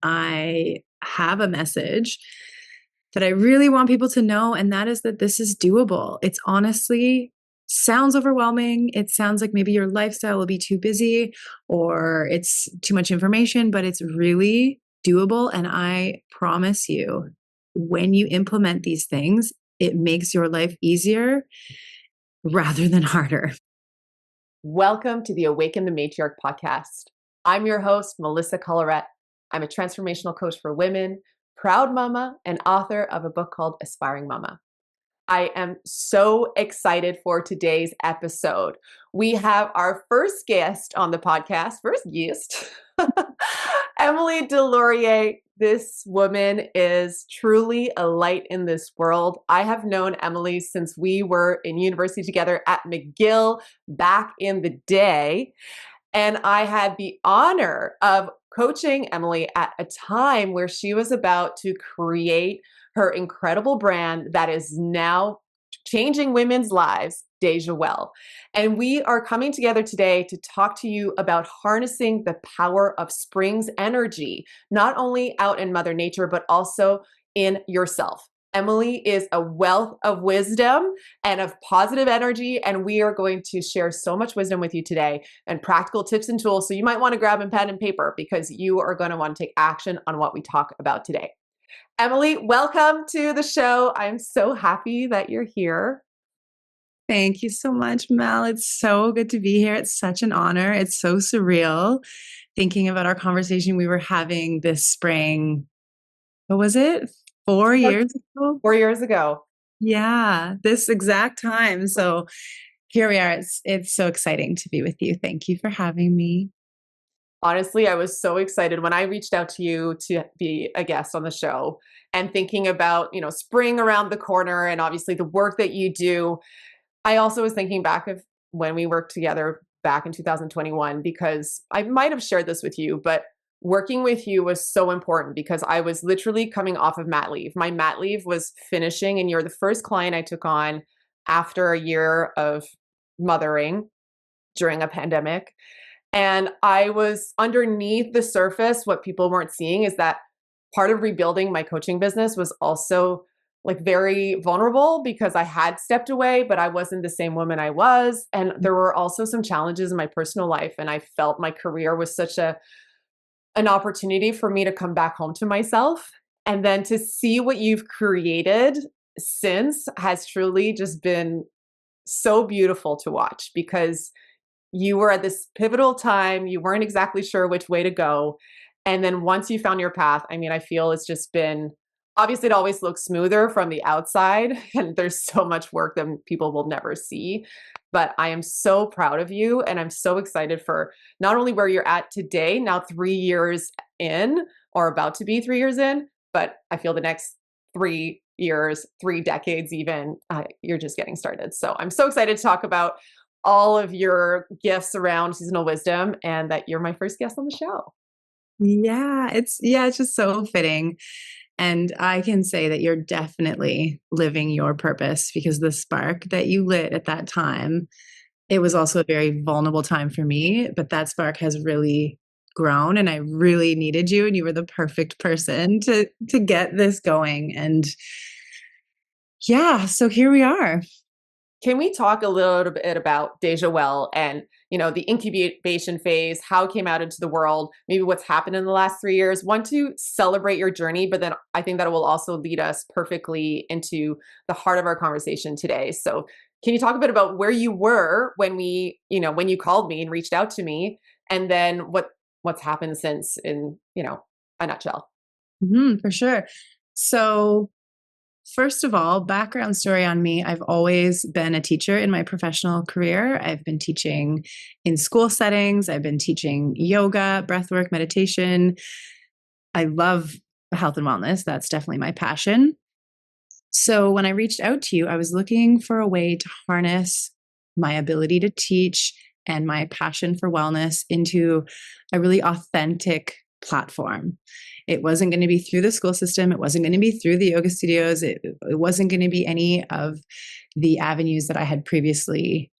I have a message that I really want people to know, and that is that this is doable. It's honestly sounds overwhelming. It sounds like maybe your lifestyle will be too busy or it's too much information, but it's really doable. And I promise you, when you implement these things, it makes your life easier rather than harder. Welcome to the Awaken the Matriarch podcast. I'm your host, Melissa Collarette. I'm a transformational coach for women, proud mama, and author of a book called Aspiring Mama. I am so excited for today's episode. We have our first guest on the podcast, Emily Deslaurier. This woman is truly a light in this world. I have known Emily since we were in university together at McGill back in the day. And I had the honor of coaching Emily at a time where she was about to create her incredible brand that is now changing women's lives, Déjà Well. And we are coming together today to talk to you about harnessing the power of spring's energy, not only out in Mother Nature, but also in yourself. Emily is a wealth of wisdom and of positive energy, and we are going to share so much wisdom with you today and practical tips and tools. So you might want to grab a pen and paper because you are going to want to take action on what we talk about today. Emily, welcome to the show. I'm so happy that you're here. Thank you so much, Mel. It's so good to be here. It's such an honor. It's so surreal thinking about our conversation we were having this spring. What was it? 4 years ago? 4 years ago. Yeah, this exact time. So here we are. It's so exciting to be with you. Thank you for having me. Honestly, I was so excited when I reached out to you to be a guest on the show and thinking about, spring around the corner and obviously the work that you do. I also was thinking back of when we worked together back in 2021, because I might have shared this with you, but working with you was so important because I was literally coming off of mat leave. My mat leave was finishing, and you're the first client I took on after a year of mothering during a pandemic. And I was underneath the surface. What people weren't seeing is that part of rebuilding my coaching business was also like very vulnerable because I had stepped away, but I wasn't the same woman I was. And there were also some challenges in my personal life. And I felt my career was such an opportunity for me to come back home to myself. And then to see what you've created since has truly just been so beautiful to watch because you were at this pivotal time. You weren't exactly sure which way to go. And then once you found your path, I feel it's just been, obviously it always looks smoother from the outside and there's so much work that people will never see. But I am so proud of you and I'm so excited for not only where you're at today, now 3 years in or about to be 3 years in, but I feel the next 3 years, 3 decades even, you're just getting started. So I'm so excited to talk about all of your gifts around seasonal wisdom and that you're my first guest on the show. It's just so fitting. And I can say that you're definitely living your purpose because the spark that you lit at that time, it was also a very vulnerable time for me, but that spark has really grown and I really needed you and you were the perfect person to get this going. And yeah, so here we are. Can we talk a little bit about Déjà Well and the incubation phase, how it came out into the world, maybe what's happened in the last 3 years? Want to celebrate your journey, but then I think that it will also lead us perfectly into the heart of our conversation today. So can you talk a bit about where you were when when you called me and reached out to me, and then what's happened since in, a nutshell? For sure. So first of all, background story on me. I've always been a teacher in my professional career. I've been teaching in school settings. I've been teaching yoga, breathwork, meditation. I love health and wellness. That's definitely my passion. So when I reached out to you, I was looking for a way to harness my ability to teach and my passion for wellness into a really authentic platform. It wasn't going to be through the school system. It wasn't going to be through the yoga studios. It wasn't going to be any of the avenues that I had previously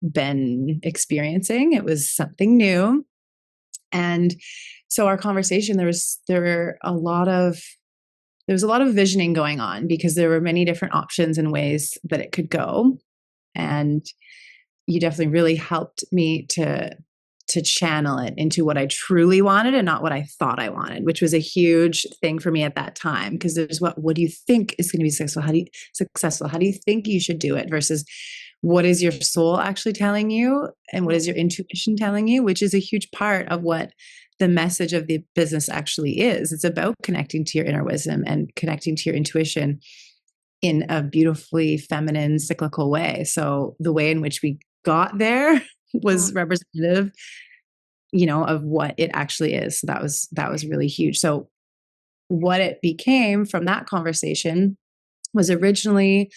been experiencing. It was something new. And so our conversation, there was a lot of visioning going on because there were many different options and ways that it could go. And you definitely really helped me to channel it into what I truly wanted and not what I thought I wanted, which was a huge thing for me at that time. Because there's what do you think is going to be successful? How do you think you should do it versus what is your soul actually telling you and what is your intuition telling you, which is a huge part of what the message of the business actually is. It's about connecting to your inner wisdom and connecting to your intuition in a beautifully feminine cyclical way. So the way in which we got there was representative, of what it actually is. So that was really huge. So what it became from that conversation was originally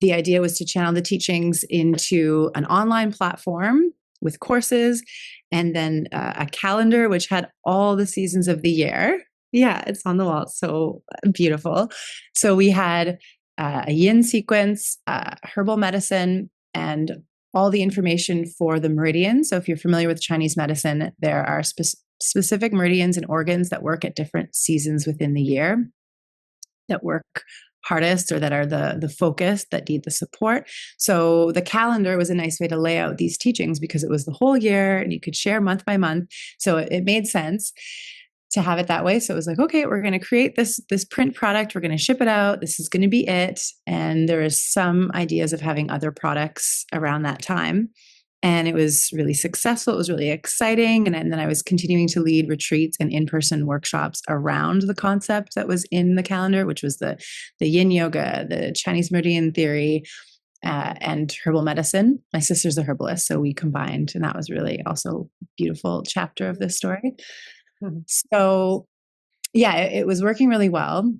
the idea was to channel the teachings into an online platform with courses and then a calendar which had all the seasons of the year. Yeah, it's on the wall. It's so beautiful. So we had a yin sequence, herbal medicine, and all the information for the meridians. So if you're familiar with Chinese medicine, there are specific meridians and organs that work at different seasons within the year that work hardest or that are the focus that need the support. So the calendar was a nice way to lay out these teachings because it was the whole year and you could share month by month. So it made sense to have it that way. So it was like, okay, we're going to create this print product. We're going to ship it out. This is going to be it. And there is some ideas of having other products around that time. And it was really successful. It was really exciting. And then I was continuing to lead retreats and in-person workshops around the concept that was in the calendar, which was the yin yoga, the Chinese meridian theory, and herbal medicine. My sister's a herbalist, so we combined. And that was really also a beautiful chapter of this story. Mm-hmm. So yeah, it was working really well.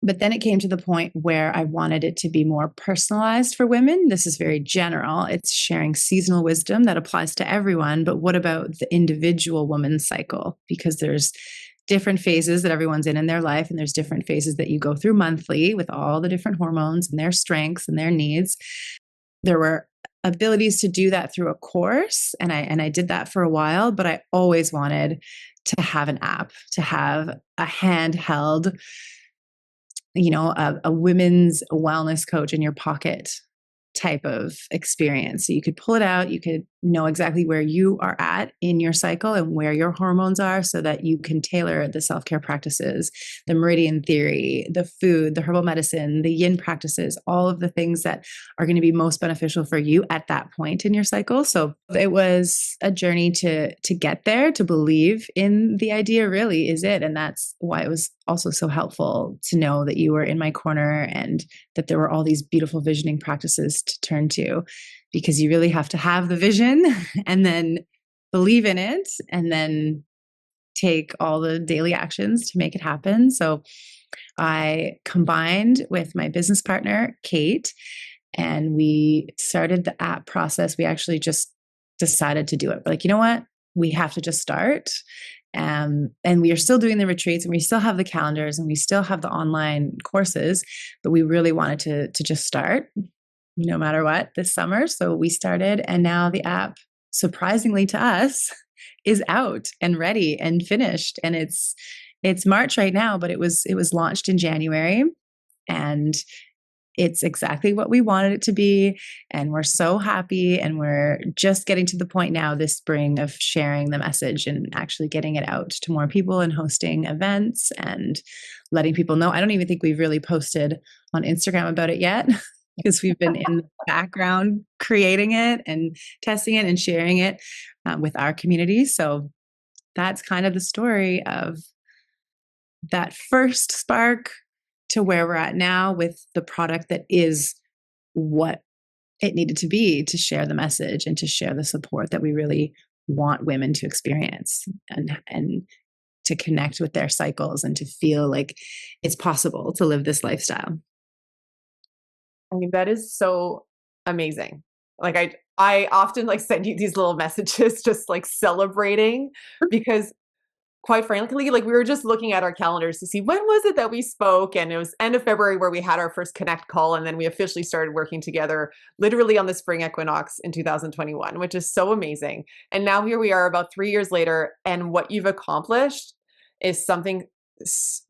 But then it came to the point where I wanted it to be more personalized for women. This is very general. It's sharing seasonal wisdom that applies to everyone. But what about the individual woman's cycle? Because there's different phases that everyone's in their life, and there's different phases that you go through monthly with all the different hormones and their strengths and their needs. There were abilities to do that through a course, and I did that for a while, but I always wanted to have an app, to have a handheld, a women's wellness coach in your pocket type of experience. So you could pull it out, you could know exactly where you are at in your cycle and where your hormones are so that you can tailor the self-care practices, the meridian theory, the food, the herbal medicine, the yin practices, all of the things that are going to be most beneficial for you at that point in your cycle. So it was a journey to get there, to believe in the idea really is it. And that's why it was also so helpful to know that you were in my corner and that there were all these beautiful visioning practices to turn to, because you really have to have the vision and then believe in it and then take all the daily actions to make it happen. So I combined with my business partner, Kate, and we started the app process. We actually just decided to do it. We're like, you know what? We have to just start. And we are still doing the retreats and we still have the calendars and we still have the online courses, but we really wanted to just start no matter what this summer. So we started, and now the app, surprisingly to us, is out and ready and finished. And it's March right now, but it was launched in January, and it's exactly what we wanted it to be. And we're so happy. And we're just getting to the point now this spring of sharing the message and actually getting it out to more people and hosting events and letting people know. I don't even think we've really posted on Instagram about it yet because we've been in the background creating it and testing it and sharing it with our community. So that's kind of the story of that first spark to where we're at now with the product that is what it needed to be to share the message and to share the support that we really want women to experience and to connect with their cycles and to feel like it's possible to live this lifestyle. I mean, that is so amazing. Like I often like send you these little messages just like celebrating because quite frankly, like we were just looking at our calendars to see when was it that we spoke. And it was end of February where we had our first Connect call. And then we officially started working together literally on the spring equinox in 2021, which is so amazing. And now here we are about 3 years later. And what you've accomplished is something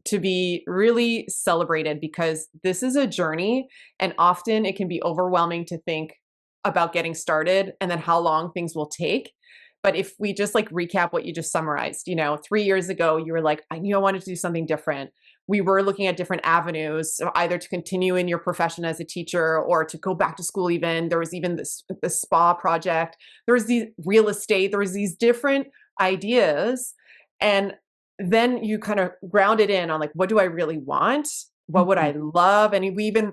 to be really celebrated, because this is a journey. And often it can be overwhelming to think about getting started and then how long things will take. But if we just like recap what you just summarized, 3 years ago, you were like, I knew I wanted to do something different. We were looking at different avenues, so either to continue in your profession as a teacher or to go back to school even. There was even the spa project. There was the real estate. There was these different ideas. And then you kind of grounded in on like, what do I really want? What would I love? And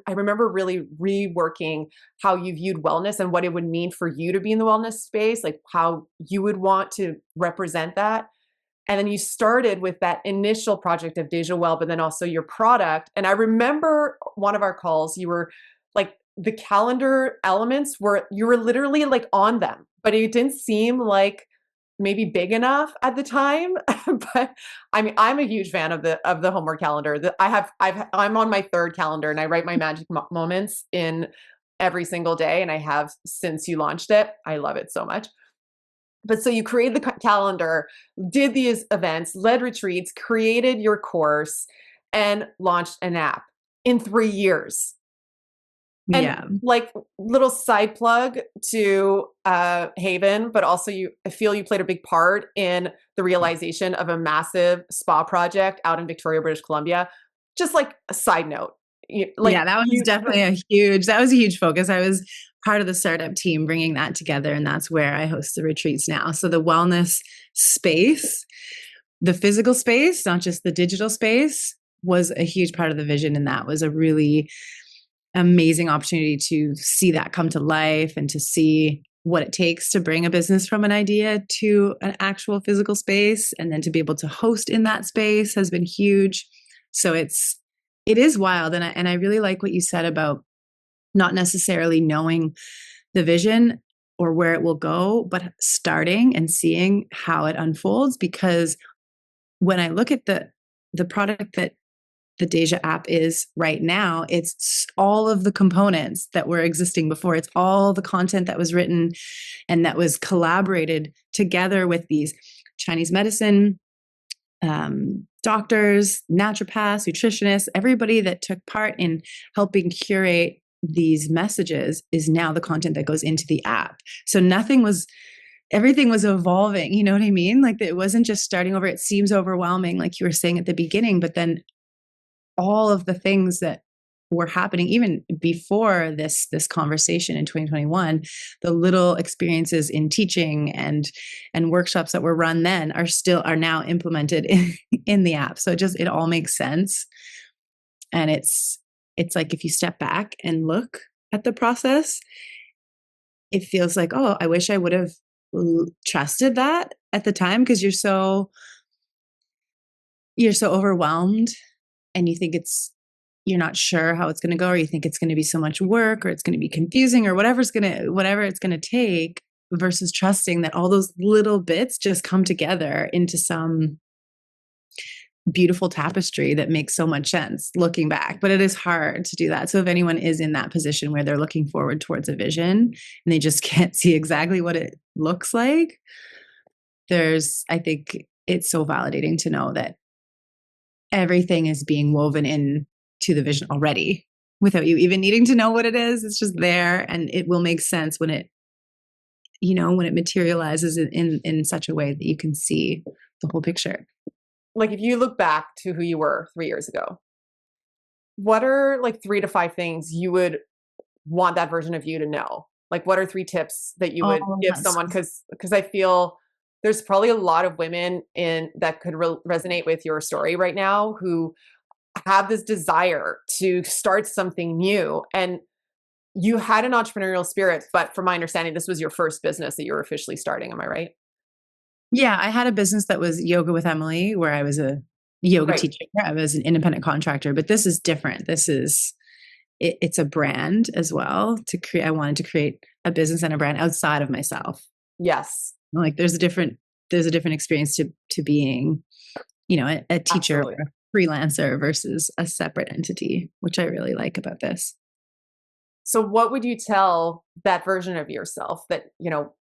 I remember really reworking how you viewed wellness and what it would mean for you to be in the wellness space, like how you would want to represent that. And then you started with that initial project of Déjà Well, but then also your product. And I remember one of our calls, you were like, the calendar elements you were literally like on them, but it didn't seem like maybe big enough at the time. But I mean, I'm a huge fan of the homework calendar. I'm on my third calendar, and I write my magic moments in every single day, and I have since you launched it. I love it so much. But so you created the calendar, did these events, led retreats, created your course, and launched an app in 3 years. And Yeah. like little side plug to Haven, but also I feel you played a big part in the realization of a massive spa project out in Victoria, British Columbia. Just like a side note, Yeah, that was definitely that was a huge focus. I was part of the startup team bringing that together, and that's where I host the retreats now. So the wellness space, the physical space, not just the digital space, was a huge part of the vision. And that was a really amazing opportunity to see that come to life and to see what it takes to bring a business from an idea to an actual physical space, and then to be able to host in that space has been huge. So it is wild. And I really like what you said about not necessarily knowing the vision or where it will go, but starting and seeing how it unfolds. Because when I look at the product that the Déjà app is right now, it's all of the components that were existing before. It's all the content that was written and that was collaborated together with these Chinese medicine doctors, naturopaths, nutritionists, everybody that took part in helping curate these messages is now the content that goes into the app. So everything was evolving. You know what I mean? Like it wasn't just starting over. It seems overwhelming, like you were saying at the beginning, but then all of the things that were happening even before this conversation in 2021, the little experiences in teaching and workshops that were run then are now implemented in the app. So it all makes sense. And it's like, if you step back and look at the process, it feels like, oh, I wish I would have trusted that at the time, because you're so overwhelmed. And you think you're not sure how it's going to go, or you think it's going to be so much work, or it's going to be confusing, or whatever it's going to take, versus trusting that all those little bits just come together into some beautiful tapestry that makes so much sense looking back. But it is hard to do that. So if anyone is in that position where they're looking forward towards a vision and they just can't see exactly what it looks like, I think it's so validating to know that everything is being woven in to the vision already without you even needing to know what it is. It's just there, and it will make sense when it materializes in such a way that you can see the whole picture. Like if you look back to who you were 3 years ago, what are like 3 to 5 things you would want that version of you to know? Like what are 3 tips that you would give someone? Because I feel there's probably a lot of women that could resonate with your story right now, who have this desire to start something new. And you had an entrepreneurial spirit, but from my understanding, this was your first business that you were officially starting. Am I right? Yeah, I had a business that was Yoga with Emily, where I was a yoga teacher. I was an independent contractor, but this is different. It's a brand as well. I wanted to create a business and a brand outside of myself. Yes. Like there's a different there's a different experience to being, a teacher or Absolutely. a freelancer versus a separate entity, which I really like about this. So what would you tell that version of yourself that,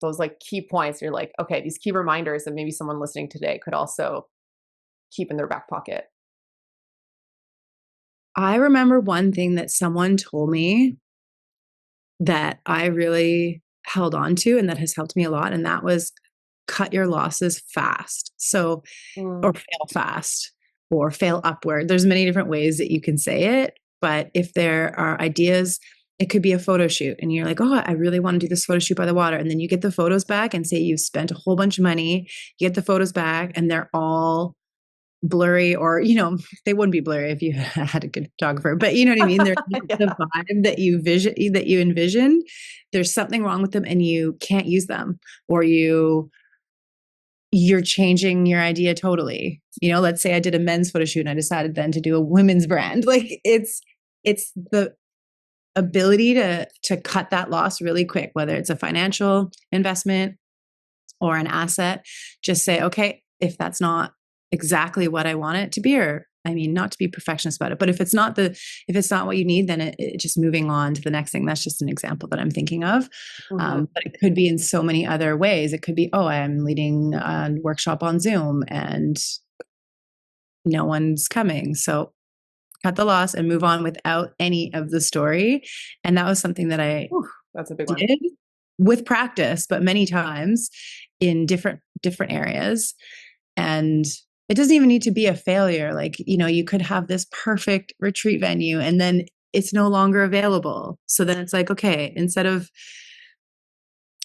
those like key points you're like, okay, these key reminders that maybe someone listening today could also keep in their back pocket? I remember one thing that someone told me that I really held on to and that has helped me a lot, and that was cut your losses fast. So, Mm, or fail fast or fail upward. There's many different ways that you can say it, but if there are ideas, it could be a photo shoot and you're like, "Oh, I really want to do this photo shoot by the water." And then you get the photos back and say you've spent a whole bunch of money, you get the photos back and they're all blurry, or they wouldn't be blurry if you had a good photographer, but you know what I mean, there's not the yeah. vibe that you envisioned. There's something wrong with them and you can't use them, or you're changing your idea totally. Let's say I did a men's photo shoot and I decided then to do a women's brand. Like it's the ability to cut that loss really quick, whether it's a financial investment or an asset. Just say, okay, if that's not exactly what I want it to be, or I mean, not to be perfectionist about it, but if it's not what you need, then it just moving on to the next thing. That's just an example that I'm thinking of. Mhm. But it could be in so many other ways. It could be, oh, I'm leading a workshop on Zoom and no one's coming. So cut the loss and move on without any of the story. And that was something that I Whew, that's a big one. did with practice, but many times in different areas. And it doesn't even need to be a failure. Like, you could have this perfect retreat venue and then it's no longer available. So then it's like, okay, instead of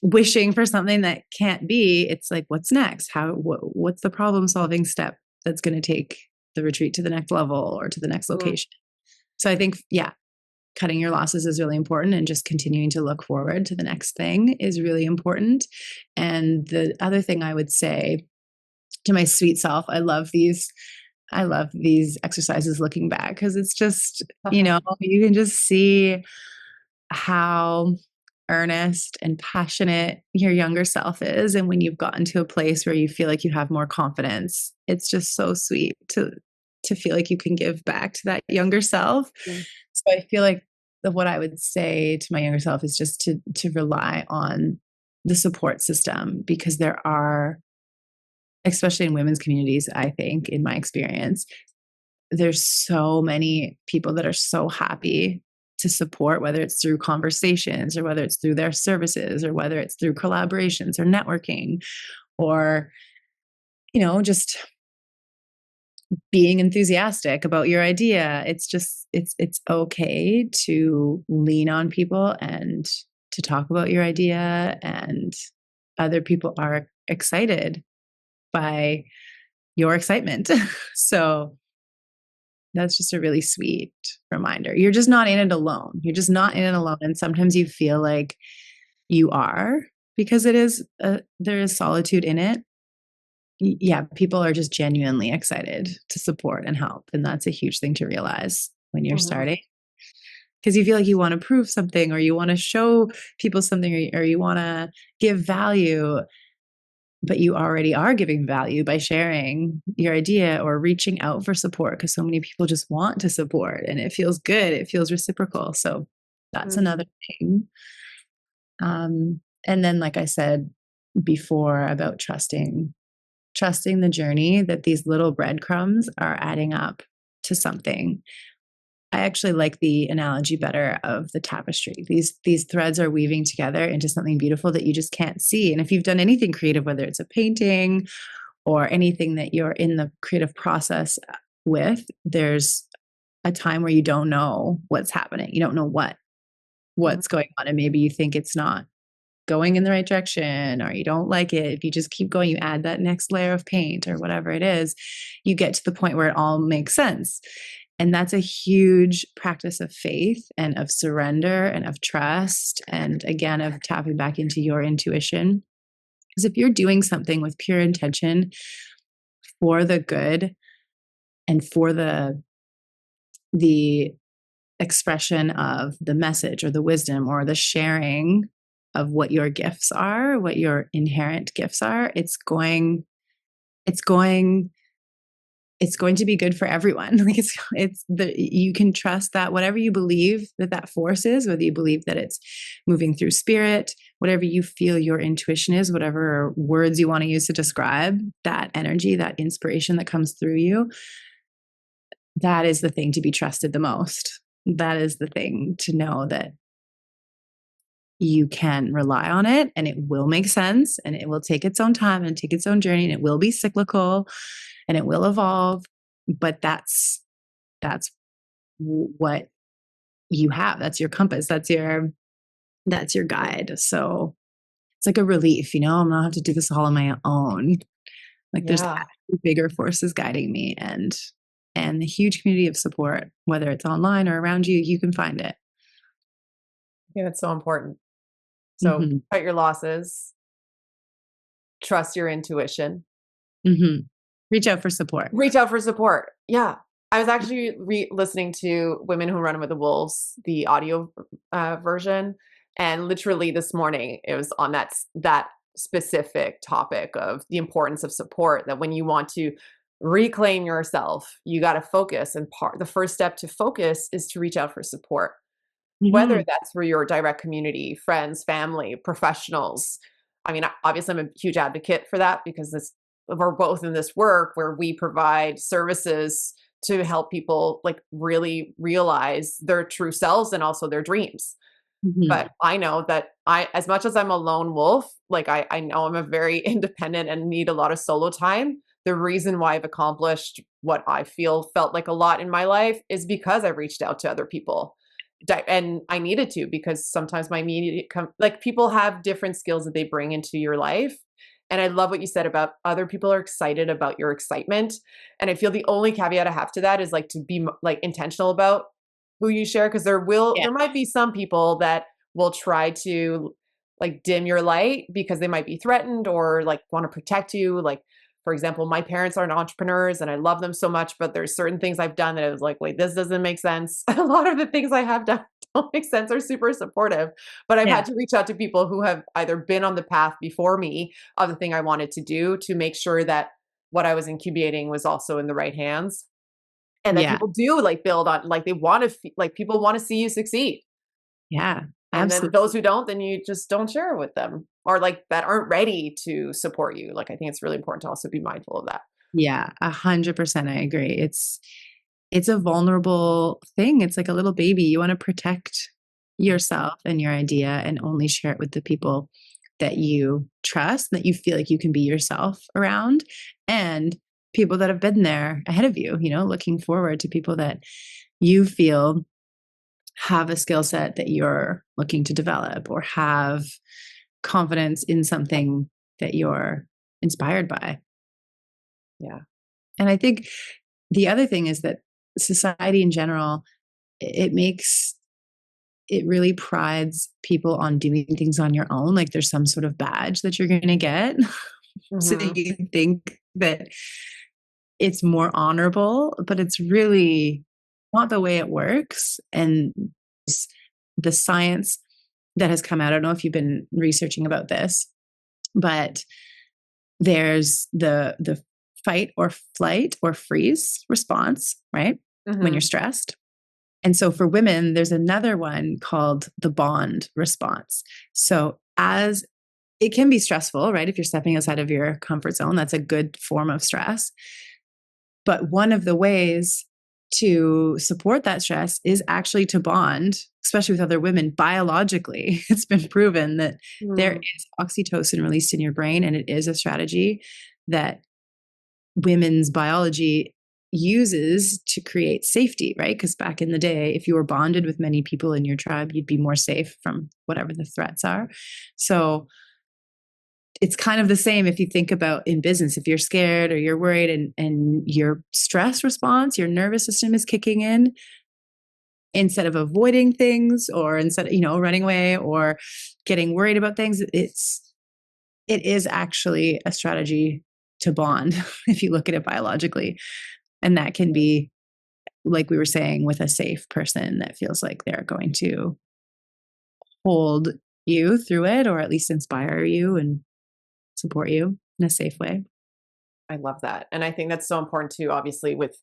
wishing for something that can't be, it's like, what's next? What's the problem solving step that's going to take the retreat to the next level or to the next Mm, location? So I think, yeah, cutting your losses is really important, and just continuing to look forward to the next thing is really important. And the other thing I would say to my sweet self, I love these exercises looking back, because it's just, you can just see how earnest and passionate your younger self is. And when you've gotten to a place where you feel like you have more confidence, it's just so sweet to feel like you can give back to that younger self. mm, So I feel like what I would say to my younger self is just to rely on the support system, because there are, especially in women's communities, I think, in my experience, there's so many people that are so happy to support, whether it's through conversations or whether it's through their services or whether it's through collaborations or networking, or, just being enthusiastic about your idea. It's just, it's okay to lean on people and to talk about your idea, and other people are excited by your excitement. So that's just a really sweet reminder. You're just not in it alone. You're just not in it alone. And sometimes you feel like you are, because there is solitude in it. Yeah, people are just genuinely excited to support and help. And that's a huge thing to realize when you're mhm, starting, because you feel like you want to prove something, or you want to show people something, or you want to give value, but you already are giving value by sharing your idea or reaching out for support, because so many people just want to support and it feels good. It feels reciprocal. So that's another mhm, thing. And then, like I said before, about trusting the journey, that these little breadcrumbs are adding up to something. I actually like the analogy better of the tapestry. These threads are weaving together into something beautiful that you just can't see. And if you've done anything creative, whether it's a painting or anything that you're in the creative process with, there's a time where you don't know what's happening. You don't know mhm, what's going on, and maybe you think it's not going in the right direction, or you don't like it. If you just keep going, you add that next layer of paint or whatever it is, you get to the point where it all makes sense. And that's a huge practice of faith and of surrender and of trust. And again, of tapping back into your intuition. Because if you're doing something with pure intention for the good and for the expression of the message or the wisdom or the sharing of what your gifts are, what your inherent gifts are, it's going it's going it's going to be good for everyone. Like you can trust that whatever you believe that force is, whether you believe that it's moving through spirit, whatever you feel your intuition is, whatever words you want to use to describe that energy, that inspiration that comes through you, that is the thing to be trusted the most. That is the thing to know that you can rely on it and it will make sense and it will take its own time and take its own journey and it will be cyclical and it will evolve. But that's what you have. That's your compass. That's your guide. So it's like a relief, I'm gonna have to do this all on my own. Like there's Yeah. bigger forces guiding me and a huge community of support, whether it's online or around you, you can find it. I think that's so important. So Mm-hmm. cut your losses, trust your intuition, Mm-hmm. Reach out for support. reach out for support. Yeah. I was actually listening to Women Who Run with the Wolves, the audio version, and literally this morning it was on that specific topic of the importance of support. That when you want to reclaim yourself, you got to focus, and the first step to focus is to reach out for support. Whether Mm-hmm. that's for your direct community, friends, family, professionals. I mean, obviously, I'm a huge advocate for that because we're both in this work where we provide services to help people like really realize their true selves and also their dreams. Mm-hmm. But I know that as much as I'm a lone wolf, like I know I'm a very independent and need a lot of solo time. The reason why I've accomplished what I felt like a lot in my life is because I reached out to other people and I needed to because sometimes my immediate like people have different skills that they bring into your life. And I love what you said about other people are excited about your excitement. And I feel the only caveat I have to that is like to be like intentional about who you share because Yeah. there might be some people that will try to like dim your light because they might be threatened or like want to protect you. Like for example, my parents aren't entrepreneurs and I love them so much, but there's certain things I've done that I was like, wait, this doesn't make sense. A lot of the things I have done don't make sense or super supportive. But I've Yeah. had to reach out to people who have either been on the path before me of the thing I wanted to do to make sure that what I was incubating was also in the right hands. And that Yeah. people do like build on, like they want to, like people want to see you succeed. Yeah. And then Absolutely. those who don't, then you just don't share with them or like that aren't ready to support you. Like I think it's really important to also be mindful of that. Yeah. 100%. I agree. It's a vulnerable thing. It's like a little baby. You want to protect yourself and your idea and only share it with the people that you trust, that you feel like you can be yourself around, and people that have been there ahead of you, looking forward to people that you feel have a skill set that you're looking to develop or have confidence in something that you're inspired by. Yeah. And I think the other thing is that society in general, it really prides people on doing things on your own. Like there's some sort of badge that you're going to get. So Hmm. you think that it's more honorable, but it's really not the way it works. And the science that has come out, I don't know if you've been researching about this, but there's the fight or flight or freeze response, right? When you're Hmm. stressed. And so for women, there's another one called the bond response. So as it can be stressful, right? If you're stepping outside of your comfort zone, that's a good form of stress. But one of the ways to support that stress is actually to bond, especially with other women biologically. It's been proven that there Mm. is oxytocin released in your brain, and it is a strategy that women's biology uses to create safety, right? Because back in the day, if you were bonded with many people in your tribe, you'd be more safe from whatever the threats are. So it's kind of the same if you think about in business, if you're scared or you're worried and your stress response, your nervous system is kicking in, instead of avoiding things or instead of, running away or getting worried about things, it is actually a strategy to bond if you look at it biologically. And that can be, like we were saying, with a safe person that feels like they're going to hold you through it or at least inspire you and support you in a safe way. I love that. And I think that's so important too, obviously, with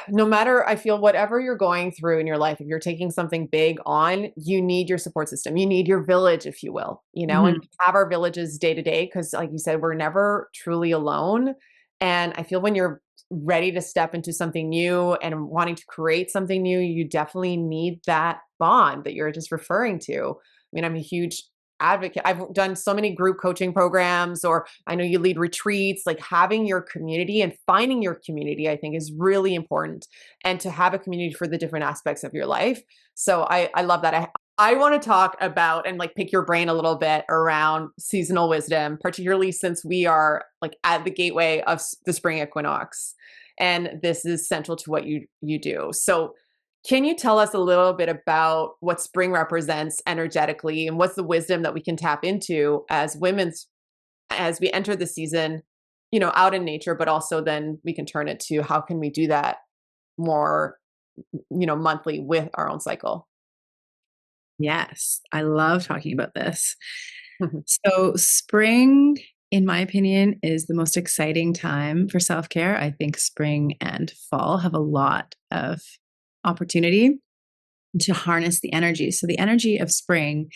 no matter, I feel whatever you're going through in your life, if you're taking something big on, you need your support system. You need your village, if you will, and Mhm. we have our villages day to day because, like you said, we're never truly alone. And I feel when you're ready to step into something new and wanting to create something new, you definitely need that bond that you're just referring to. I mean, I'm a huge advocate. I've done so many group coaching programs, or I know you lead retreats. Like having your community and finding your community, I think is really important, and to have a community for the different aspects of your life. So I love that. I want to talk about and like pick your brain a little bit around seasonal wisdom, particularly since we are like at the gateway of the spring equinox, and this is central to what you do. So can you tell us a little bit about what spring represents energetically, and what's the wisdom that we can tap into as women's as we enter the season, out in nature, but also then we can turn it to how can we do that more, monthly with our own cycle? Yes, I love talking about this. So, spring, in my opinion, is the most exciting time for self care. I think spring and fall have a lot of opportunity to harness the energy. So, the energy of spring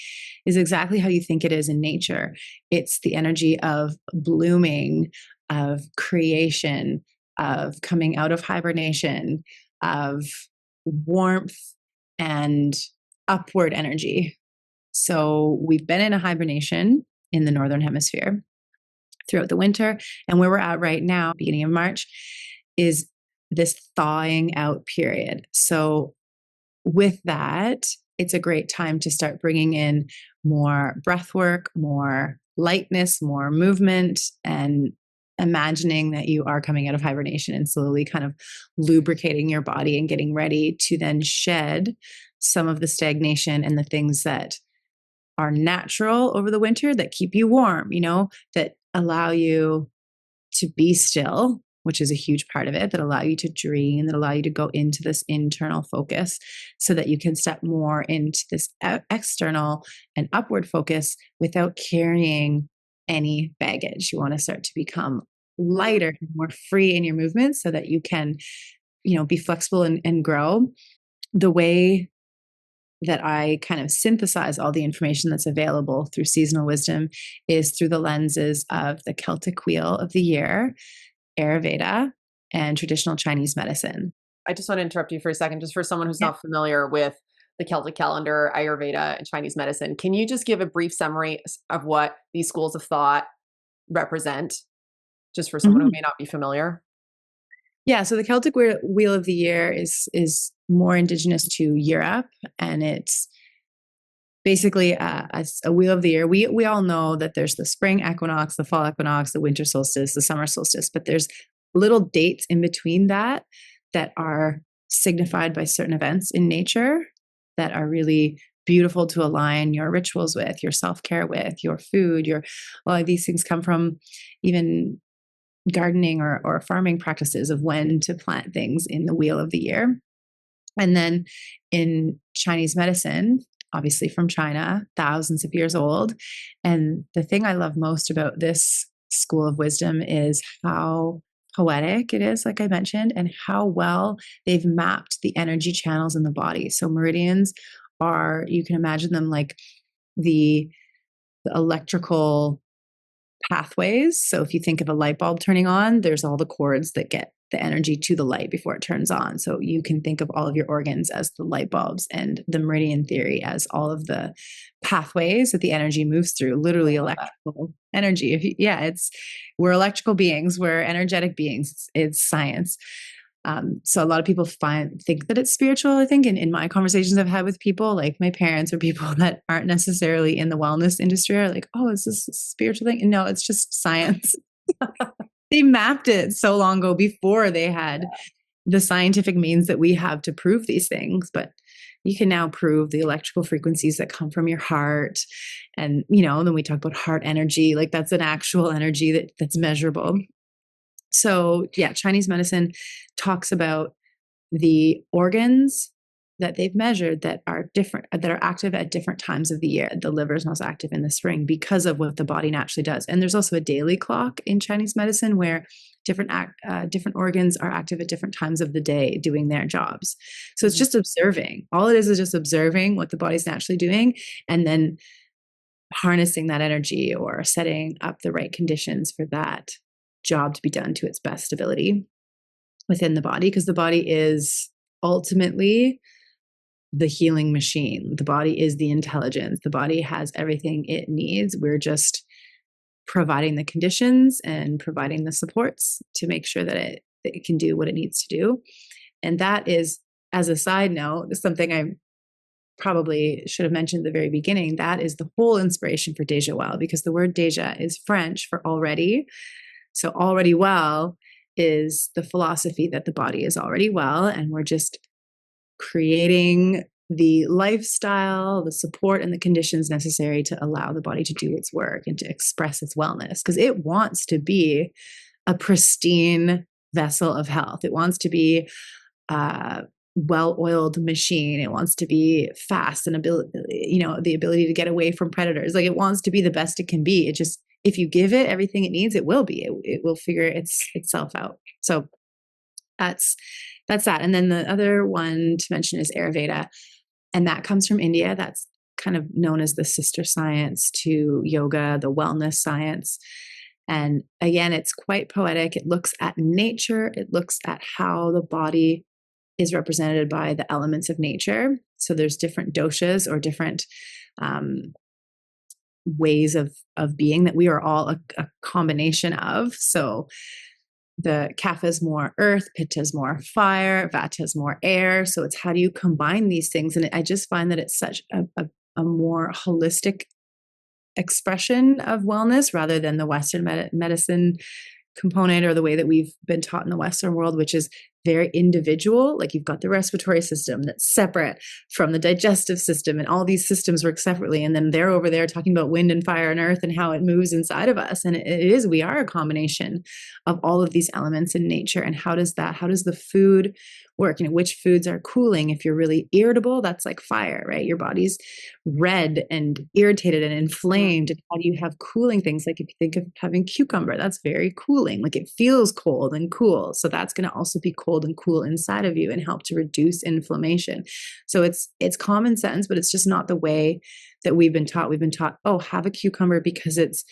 is exactly how you think it is in nature. It's the energy of blooming, of creation, of coming out of hibernation, of warmth and upward energy. So we've been in a hibernation in the northern hemisphere throughout the winter. And where we're at right now, beginning of March, is this thawing out period. So with that, it's a great time to start bringing in more breath work, more lightness, more movement, and imagining that you are coming out of hibernation and slowly kind of lubricating your body and getting ready to then shed some of the stagnation and the things that are natural over the winter that keep you warm, that allow you to be still, which is a huge part of it, that allow you to dream, that allow you to go into this internal focus so that you can step more into this external and upward focus without carrying any baggage. You want to start to become lighter and more free in your movements so that you can, be flexible and grow. The way that I kind of synthesize all the information that's available through seasonal wisdom is through the lenses of the Celtic Wheel of the year, Ayurveda, and traditional Chinese medicine. I just want to interrupt you for a second, just for someone who's Yeah. not familiar with the Celtic calendar, Ayurveda, and Chinese medicine. Can you just give a brief summary of what these schools of thought represent, just for someone who Mhm. may not be familiar? Yeah, so the Celtic Wheel of the Year is more indigenous to Europe, and it's basically a wheel of the year. We all know that there's the spring equinox, the fall equinox, the winter solstice, the summer solstice, but there's little dates in between that are signified by certain events in nature that are really beautiful to align your rituals with, your self-care with, your food, your a lot of these things come from even gardening or farming practices of when to plant things in the wheel of the year. And then in Chinese medicine, obviously from China, thousands of years old. And the thing I love most about this school of wisdom is how poetic it is, like I mentioned, and how well they've mapped the energy channels in the body. So meridians are, you can imagine them like the, the electrical pathways. So if you think of a light bulb turning on, there's all the cords that get the energy to the light before it turns on. So you can think of all of your organs as the light bulbs and the meridian theory as all of the pathways that the energy moves through, I literally love that. electrical energy. Yeah, we're electrical beings, we're energetic beings. It's science. So a lot of people think that it's spiritual. I think in my conversations I've had with people, like my parents or people that aren't necessarily in the wellness industry, are like, "Oh, is this a spiritual thing?" And no, it's just science. They mapped it so long ago before they had the scientific means that we have to prove these things. But you can now prove the electrical frequencies that come from your heart, and then we talk about heart energy, like that's an actual energy that's measurable. So, yeah, Chinese medicine talks about the organs that they've measured that are different, that are active at different times of the year. The liver is most active in the spring because of what the body naturally does. And there's also a daily clock in Chinese medicine where different organs are active at different times of the day doing their jobs. So it's just observing. All it is just observing what the body's naturally doing, and then harnessing that energy or setting up the right conditions for that job to be done to its best ability within the body, because the body is ultimately the healing machine. The body is the intelligence. The body has everything it needs. We're just providing the conditions and providing the supports to make sure that it can do what it needs to do. And that is, as a side note, something I probably should have mentioned at the very beginning. That is the whole inspiration for Déjà Well, because the word déjà is French for already. So already well is the philosophy that the body is already well, and we're just creating the lifestyle, the support, and the conditions necessary to allow the body to do its work and to express its wellness, because it wants to be a pristine vessel of health. It wants to be a well-oiled machine. It wants to be fast and the ability to get away from predators. Like, it wants to be the best it can be. It just, if you give it everything it needs, it will be. It will figure itself out. So that's that. And then the other one to mention is Ayurveda, and that comes from India. That's kind of known as the sister science to yoga, the wellness science. And again, it's quite poetic. It looks at nature. It looks at how the body is represented by the elements of nature. So there's different doshas or different ways of being that we are all a combination of. So the kapha is more earth, pitta is more fire, vata is more air. So it's how do you combine these things? And I just find that it's such a more holistic expression of wellness rather than the Western medicine component, or the way that we've been taught in the Western world, which is very individual. Like, you've got the respiratory system that's separate from the digestive system, and all these systems work separately. And then they're over there talking about wind and fire and earth and how it moves inside of us. And we are a combination of all of these elements in nature. And how does the food work? Which foods are cooling? If you're really irritable, that's like fire, right? Your body's red and irritated and inflamed. And how do you have cooling things? Like, if you think of having cucumber, that's very cooling. Like, it feels cold and cool. So that's going to also be cold and cool inside of you and help to reduce inflammation. So it's common sense, but it's just not the way that we've been taught. We've been taught, oh, have a cucumber because it's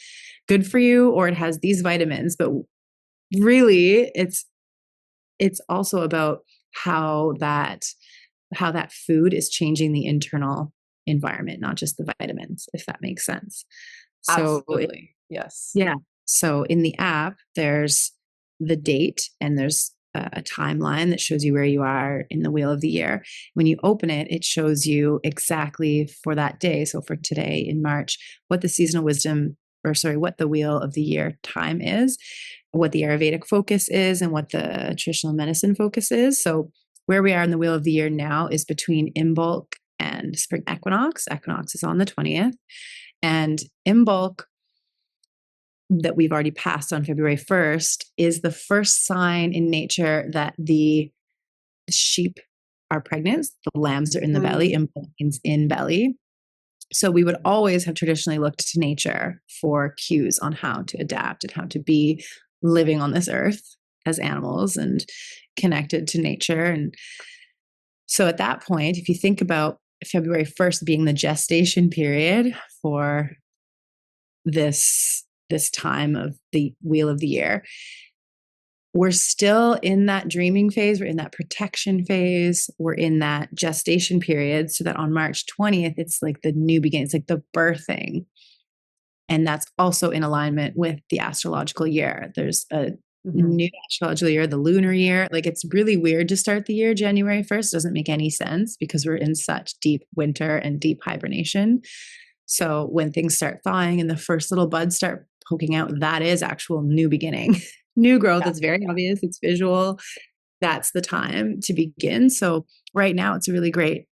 good for you, or it has these vitamins. But really, it's also about how that food is changing the internal environment, not just the vitamins, if that makes sense. So absolutely. Yes. Yeah. So in the app, there's the date and there's a timeline that shows you where you are in the wheel of the year. When you open it, it shows you exactly for that day. So for today in March, what the seasonal wisdom, what the wheel of the year time is, what the Ayurvedic focus is, and what the traditional medicine focus is. So where we are in the wheel of the year now is between Imbolc and spring equinox. Equinox is on the 20th. And Imbolc, that we've already passed on February 1st, is the first sign in nature that the sheep are pregnant. The lambs are in the belly. Imbolc means in belly. So we would always have traditionally looked to nature for cues on how to adapt and how to be living on this earth as animals and connected to nature. And so at that point, if you think about February 1st being the gestation period for this time of the wheel of the year, we're still in that dreaming phase. We're in that protection phase. We're in that gestation period, so that on March 20th, it's like the new beginning. It's like the birthing. And that's also in alignment with the astrological year. There's a new astrological year, the lunar year. Like, it's really weird to start the year January 1st. It doesn't make any sense because we're in such deep winter and deep hibernation. So when things start thawing and the first little buds start poking out, that is actual new beginning. New growth. It's very obvious. It's visual. That's the time to begin. So right now, it's a really great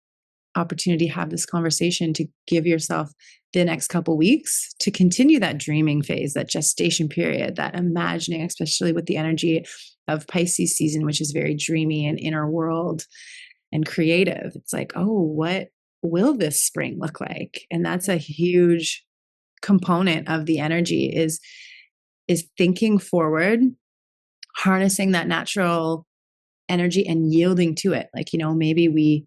opportunity to have this conversation, to give yourself the next couple weeks to continue that dreaming phase, that gestation period, that imagining, especially with the energy of Pisces season, which is very dreamy and inner world and creative. It's like, oh, what will this spring look like? And that's a huge component of the energy is thinking forward, harnessing that natural energy and yielding to it. Like, maybe we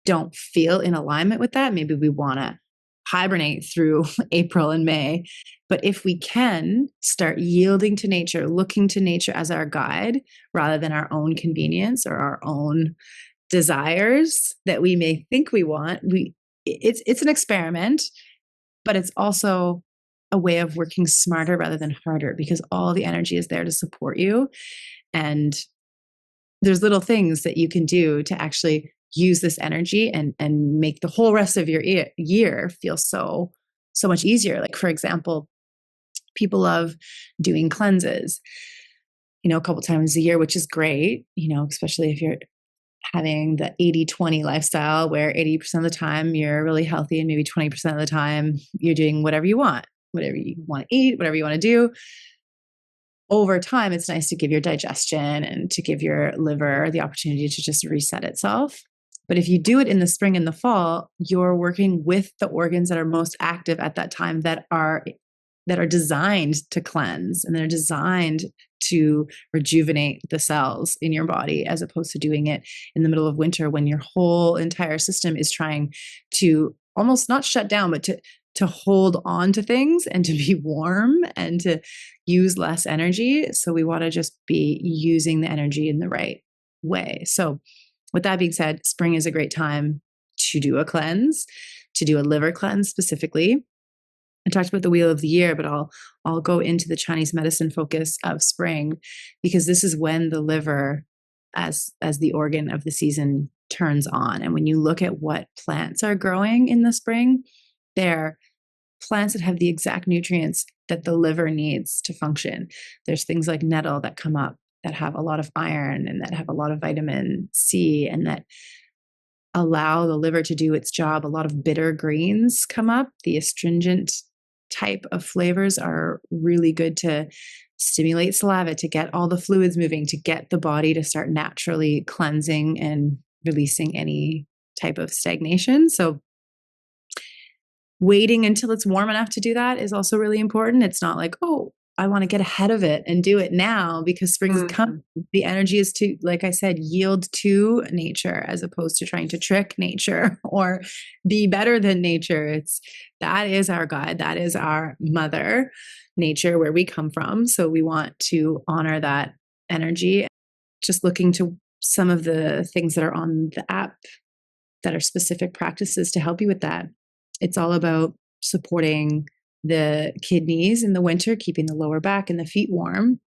don't feel in alignment with that. Maybe we want to hibernate through April and May. But if we can start yielding to nature, looking to nature as our guide rather than our own convenience or our own desires that we may think we want, it's an experiment, but it's also a way of working smarter rather than harder, because all the energy is there to support you. And there's little things that you can do to actually use this energy and make the whole rest of your year feel so much easier. Like, for example, people love doing cleanses, a couple times a year, which is great, especially if you're having the 80-20 lifestyle where 80% of the time you're really healthy and maybe 20% of the time you're doing whatever you want to eat, whatever you want to do. Over time, it's nice to give your digestion and to give your liver the opportunity to just reset itself. But if you do it in the spring and the fall, you're working with the organs that are most active at that time, that are designed to cleanse, and they're designed to rejuvenate the cells in your body, as opposed to doing it in the middle of winter when your whole entire system is trying to almost not shut down, but to hold on to things and to be warm and to use less energy. So we want to just be using the energy in the right way. So with that being said, spring is a great time to do a cleanse, to do a liver cleanse specifically. I talked about the wheel of the year, but I'll go into the Chinese medicine focus of spring, because this is when the liver as the organ of the season turns on. And when you look at what plants are growing in the spring, they're plants that have the exact nutrients that the liver needs to function. There's things like nettle that come up that have a lot of iron and that have a lot of vitamin C and that allow the liver to do its job. A lot of bitter greens come up. The astringent type of flavors are really good to stimulate saliva, to get all the fluids moving, to get the body to start naturally cleansing and releasing any type of stagnation. So waiting until it's warm enough to do that is also really important. It's not like, oh, I want to get ahead of it and do it now because spring is coming. The energy is to, like I said, yield to nature as opposed to trying to trick nature or be better than nature. That is our guide. That is our mother nature, where we come from. So we want to honor that energy. Just looking to some of the things that are on the app that are specific practices to help you with that. It's all about supporting the kidneys in the winter, keeping the lower back and the feet warm,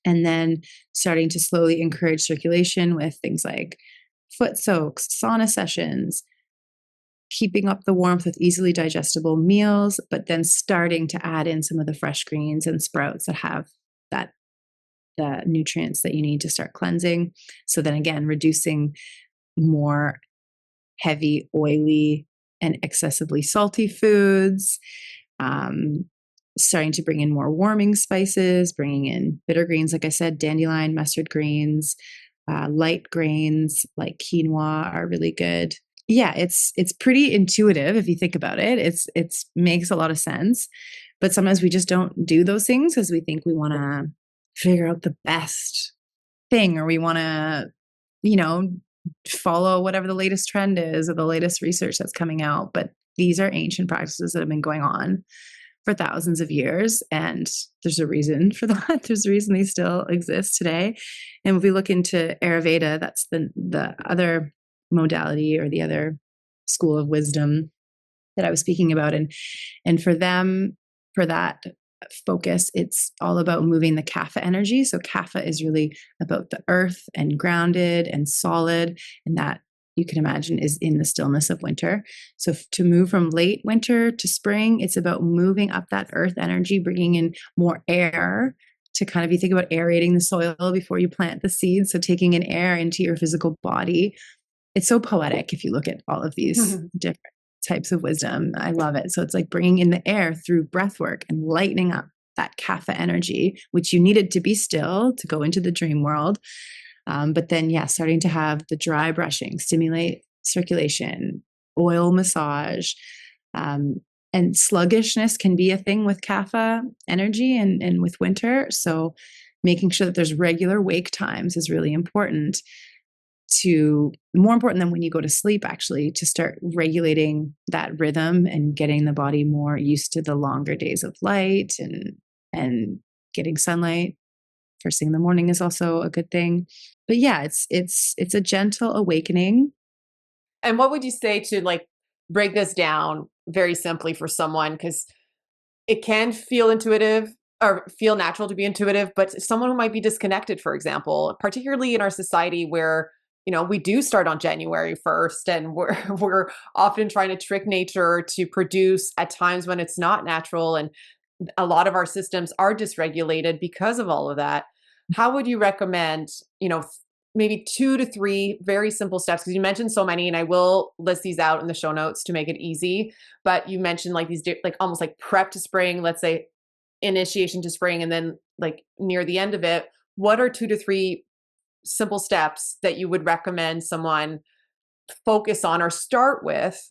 and then starting to slowly encourage circulation with things like foot soaks, sauna sessions, keeping up the warmth with easily digestible meals, but then starting to add in some of the fresh greens and sprouts that have the nutrients that you need to start cleansing. So then again, reducing more heavy, oily, and excessively salty foods, starting to bring in more warming spices, bringing in bitter greens, like I said, dandelion, mustard greens, light grains like quinoa are really good. Yeah, it's pretty intuitive if you think about it. It makes a lot of sense, but sometimes we just don't do those things because we think we want to figure out the best thing, or we want to, follow whatever the latest trend is or the latest research that's coming out. But these are ancient practices that have been going on for thousands of years. And there's a reason for that. There's a reason they still exist today. And if we look into Ayurveda, that's the other modality or the other school of wisdom that I was speaking about. And for them, for that focus, it's all about moving the kapha energy. So kapha is really about the earth and grounded and solid, and that you can imagine is in the stillness of winter. So to move from late winter to spring, it's about moving up that earth energy, bringing in more air to kind of, you think about aerating the soil before you plant the seeds. So taking in air into your physical body. It's so poetic if you look at all of these different types of wisdom. I love it. So it's like bringing in the air through breath work and lightening up that kapha energy, which you needed to be still to go into the dream world. But then, yeah, starting to have the dry brushing, stimulate circulation, oil massage. And sluggishness can be a thing with kapha energy and with winter. So making sure that there's regular wake times is really important, to more important than when you go to sleep, actually, to start regulating that rhythm and getting the body more used to the longer days of light and getting sunlight first thing in the morning is also a good thing. But yeah, it's a gentle awakening. And what would you say to like break this down very simply for someone? Because it can feel intuitive or feel natural to be intuitive, but someone who might be disconnected, for example, particularly in our society where we do start on January 1st and we're often trying to trick nature to produce at times when it's not natural, and a lot of our systems are dysregulated because of all of that. How would you recommend, maybe 2 to 3 very simple steps? Because you mentioned so many, and I will list these out in the show notes to make it easy. But you mentioned like these, like almost like prep to spring, let's say initiation to spring, and then like near the end of it. What are 2 to 3 simple steps that you would recommend someone focus on or start with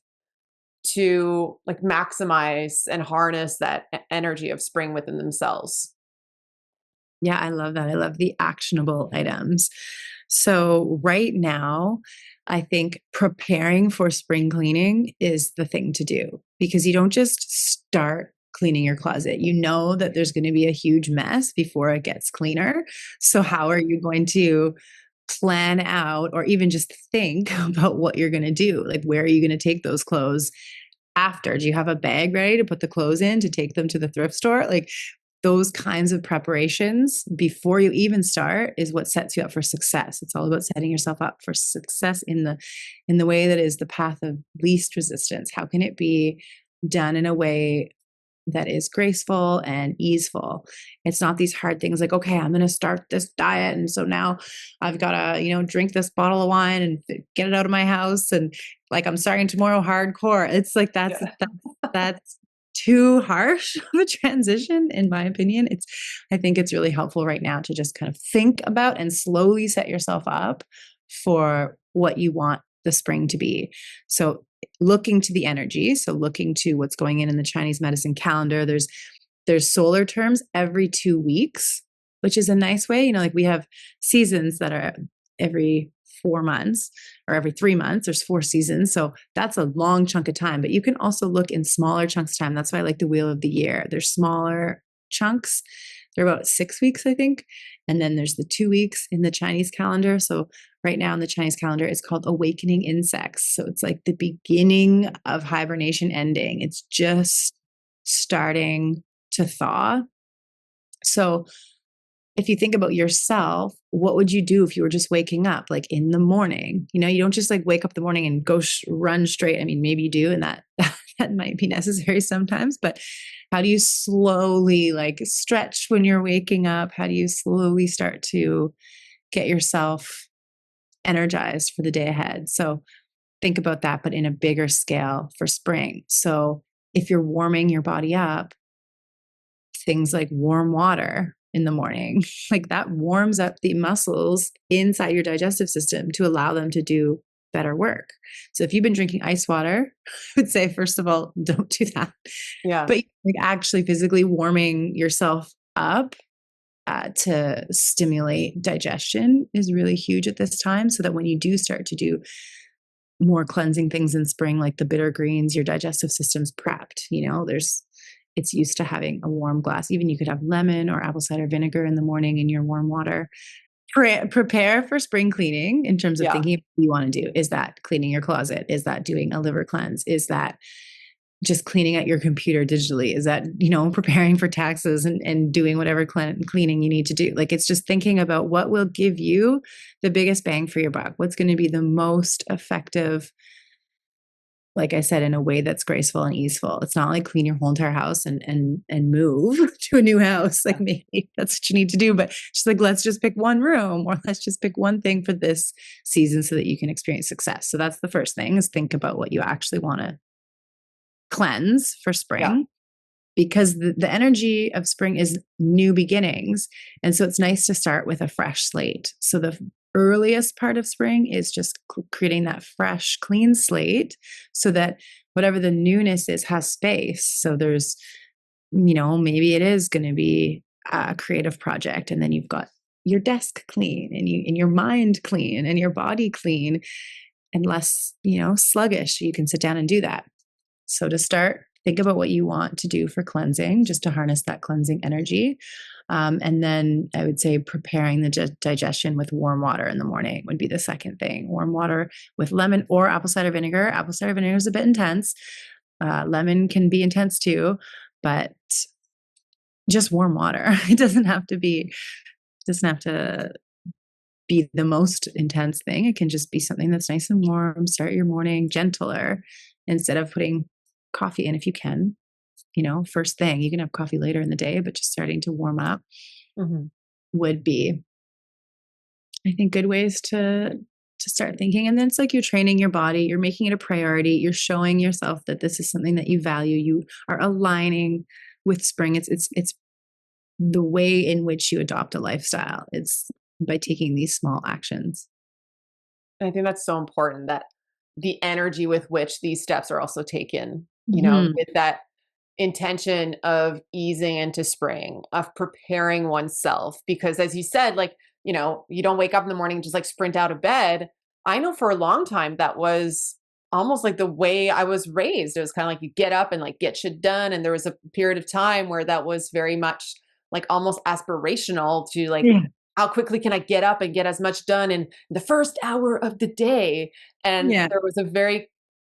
to like maximize and harness that energy of spring within themselves? Yeah, I love that. I love the actionable items. So right now, I think preparing for spring cleaning is the thing to do, because you don't just start cleaning your closet. You know that there's going to be a huge mess before it gets cleaner. So how are you going to plan out or even just think about what you're going to do? Like, where are you going to take those clothes after? Do you have a bag ready to put the clothes in to take them to the thrift store? Like, those kinds of preparations before you even start is what sets you up for success. It's all about setting yourself up for success in the way that is the path of least resistance. How can it be done in a way that is graceful and easeful? It's not these hard things like, okay, I'm going to start this diet, and so now I've got to, drink this bottle of wine and get it out of my house, and like I'm starting tomorrow hardcore. It's like Yeah. that's too harsh of a transition, in my opinion. I think it's really helpful right now to just kind of think about and slowly set yourself up for what you want the spring to be. So looking to the energy, so looking to what's going in the Chinese medicine calendar. There's solar terms every 2 weeks, which is a nice way. Like we have seasons that are every 4 months or every 3 months. There's 4 seasons. So that's a long chunk of time, but you can also look in smaller chunks of time. That's why I like the wheel of the year. There's smaller chunks. They're about 6 weeks, I think. And then there's the 2 weeks in the Chinese calendar. So right now in the Chinese calendar, it's called awakening insects. So it's like the beginning of hibernation ending. It's just starting to thaw. So if you think about yourself, what would you do if you were just waking up like in the morning? You don't just like wake up in the morning and go run straight. I mean, maybe you do, and that that might be necessary sometimes, but how do you slowly like stretch when you're waking up? How do you slowly start to get yourself energized for the day ahead? So think about that, but in a bigger scale for spring. So if you're warming your body up, things like warm water in the morning, like that warms up the muscles inside your digestive system to allow them to do better work. So if you've been drinking ice water, I would say, first of all, don't do that. Yeah. But like actually physically warming yourself up to stimulate digestion is really huge at this time, so that when you do start to do more cleansing things in spring, like the bitter greens, your digestive system's prepped. It's used to having a warm glass. Even you could have lemon or apple cider vinegar in the morning in your warm water. Prepare for spring cleaning in terms of Yeah. thinking what you want to do. Is that cleaning your closet? Is that doing a liver cleanse? Is that just cleaning out your computer digitally? Is that, preparing for taxes and doing whatever cleaning you need to do? Like, it's just thinking about what will give you the biggest bang for your buck. What's going to be the most effective, like I said, in a way that's graceful and easeful. It's not like clean your whole entire house and move to a new house. Like, maybe that's what you need to do, but just like, let's just pick one room, or let's just pick one thing for this season so that you can experience success. So that's the first thing, is think about what you actually want to cleanse for Yeah. spring, because the energy of spring is new beginnings. And so it's nice to start with a fresh slate. So earliest part of spring is just creating that fresh, clean slate so that whatever the newness is has space. So there's, maybe it is going to be a creative project, and then you've got your desk clean and your mind clean and your body clean and less, sluggish. You can sit down and do that. So to start, think about what you want to do for cleansing, just to harness that cleansing energy. And then I would say preparing the digestion with warm water in the morning would be the second thing. Warm water with lemon or apple cider vinegar. Apple cider vinegar is a bit intense. Lemon can be intense too, but just warm water. It doesn't have to be the most intense thing. It can just be something that's nice and warm. Start your morning gentler instead of putting coffee in if you can. First thing. You can have coffee later in the day, but just starting to warm up would be, I think, good ways to start thinking. And then it's like you're training your body, you're making it a priority, you're showing yourself that this is something that you value. You are aligning with spring. It's the way in which you adopt a lifestyle. It's by taking these small actions. I think that's so important, that the energy with which these steps are also taken, Mhm. with that intention of easing into spring, of preparing oneself. Because as you said, like, you don't wake up in the morning and just like sprint out of bed. I know for a long time that was almost like the way I was raised. It was kind of like you get up and like get shit done. And there was a period of time where that was very much like almost aspirational to like, Yeah. how quickly can I get up and get as much done in the first hour of the day? And Yeah. there was a very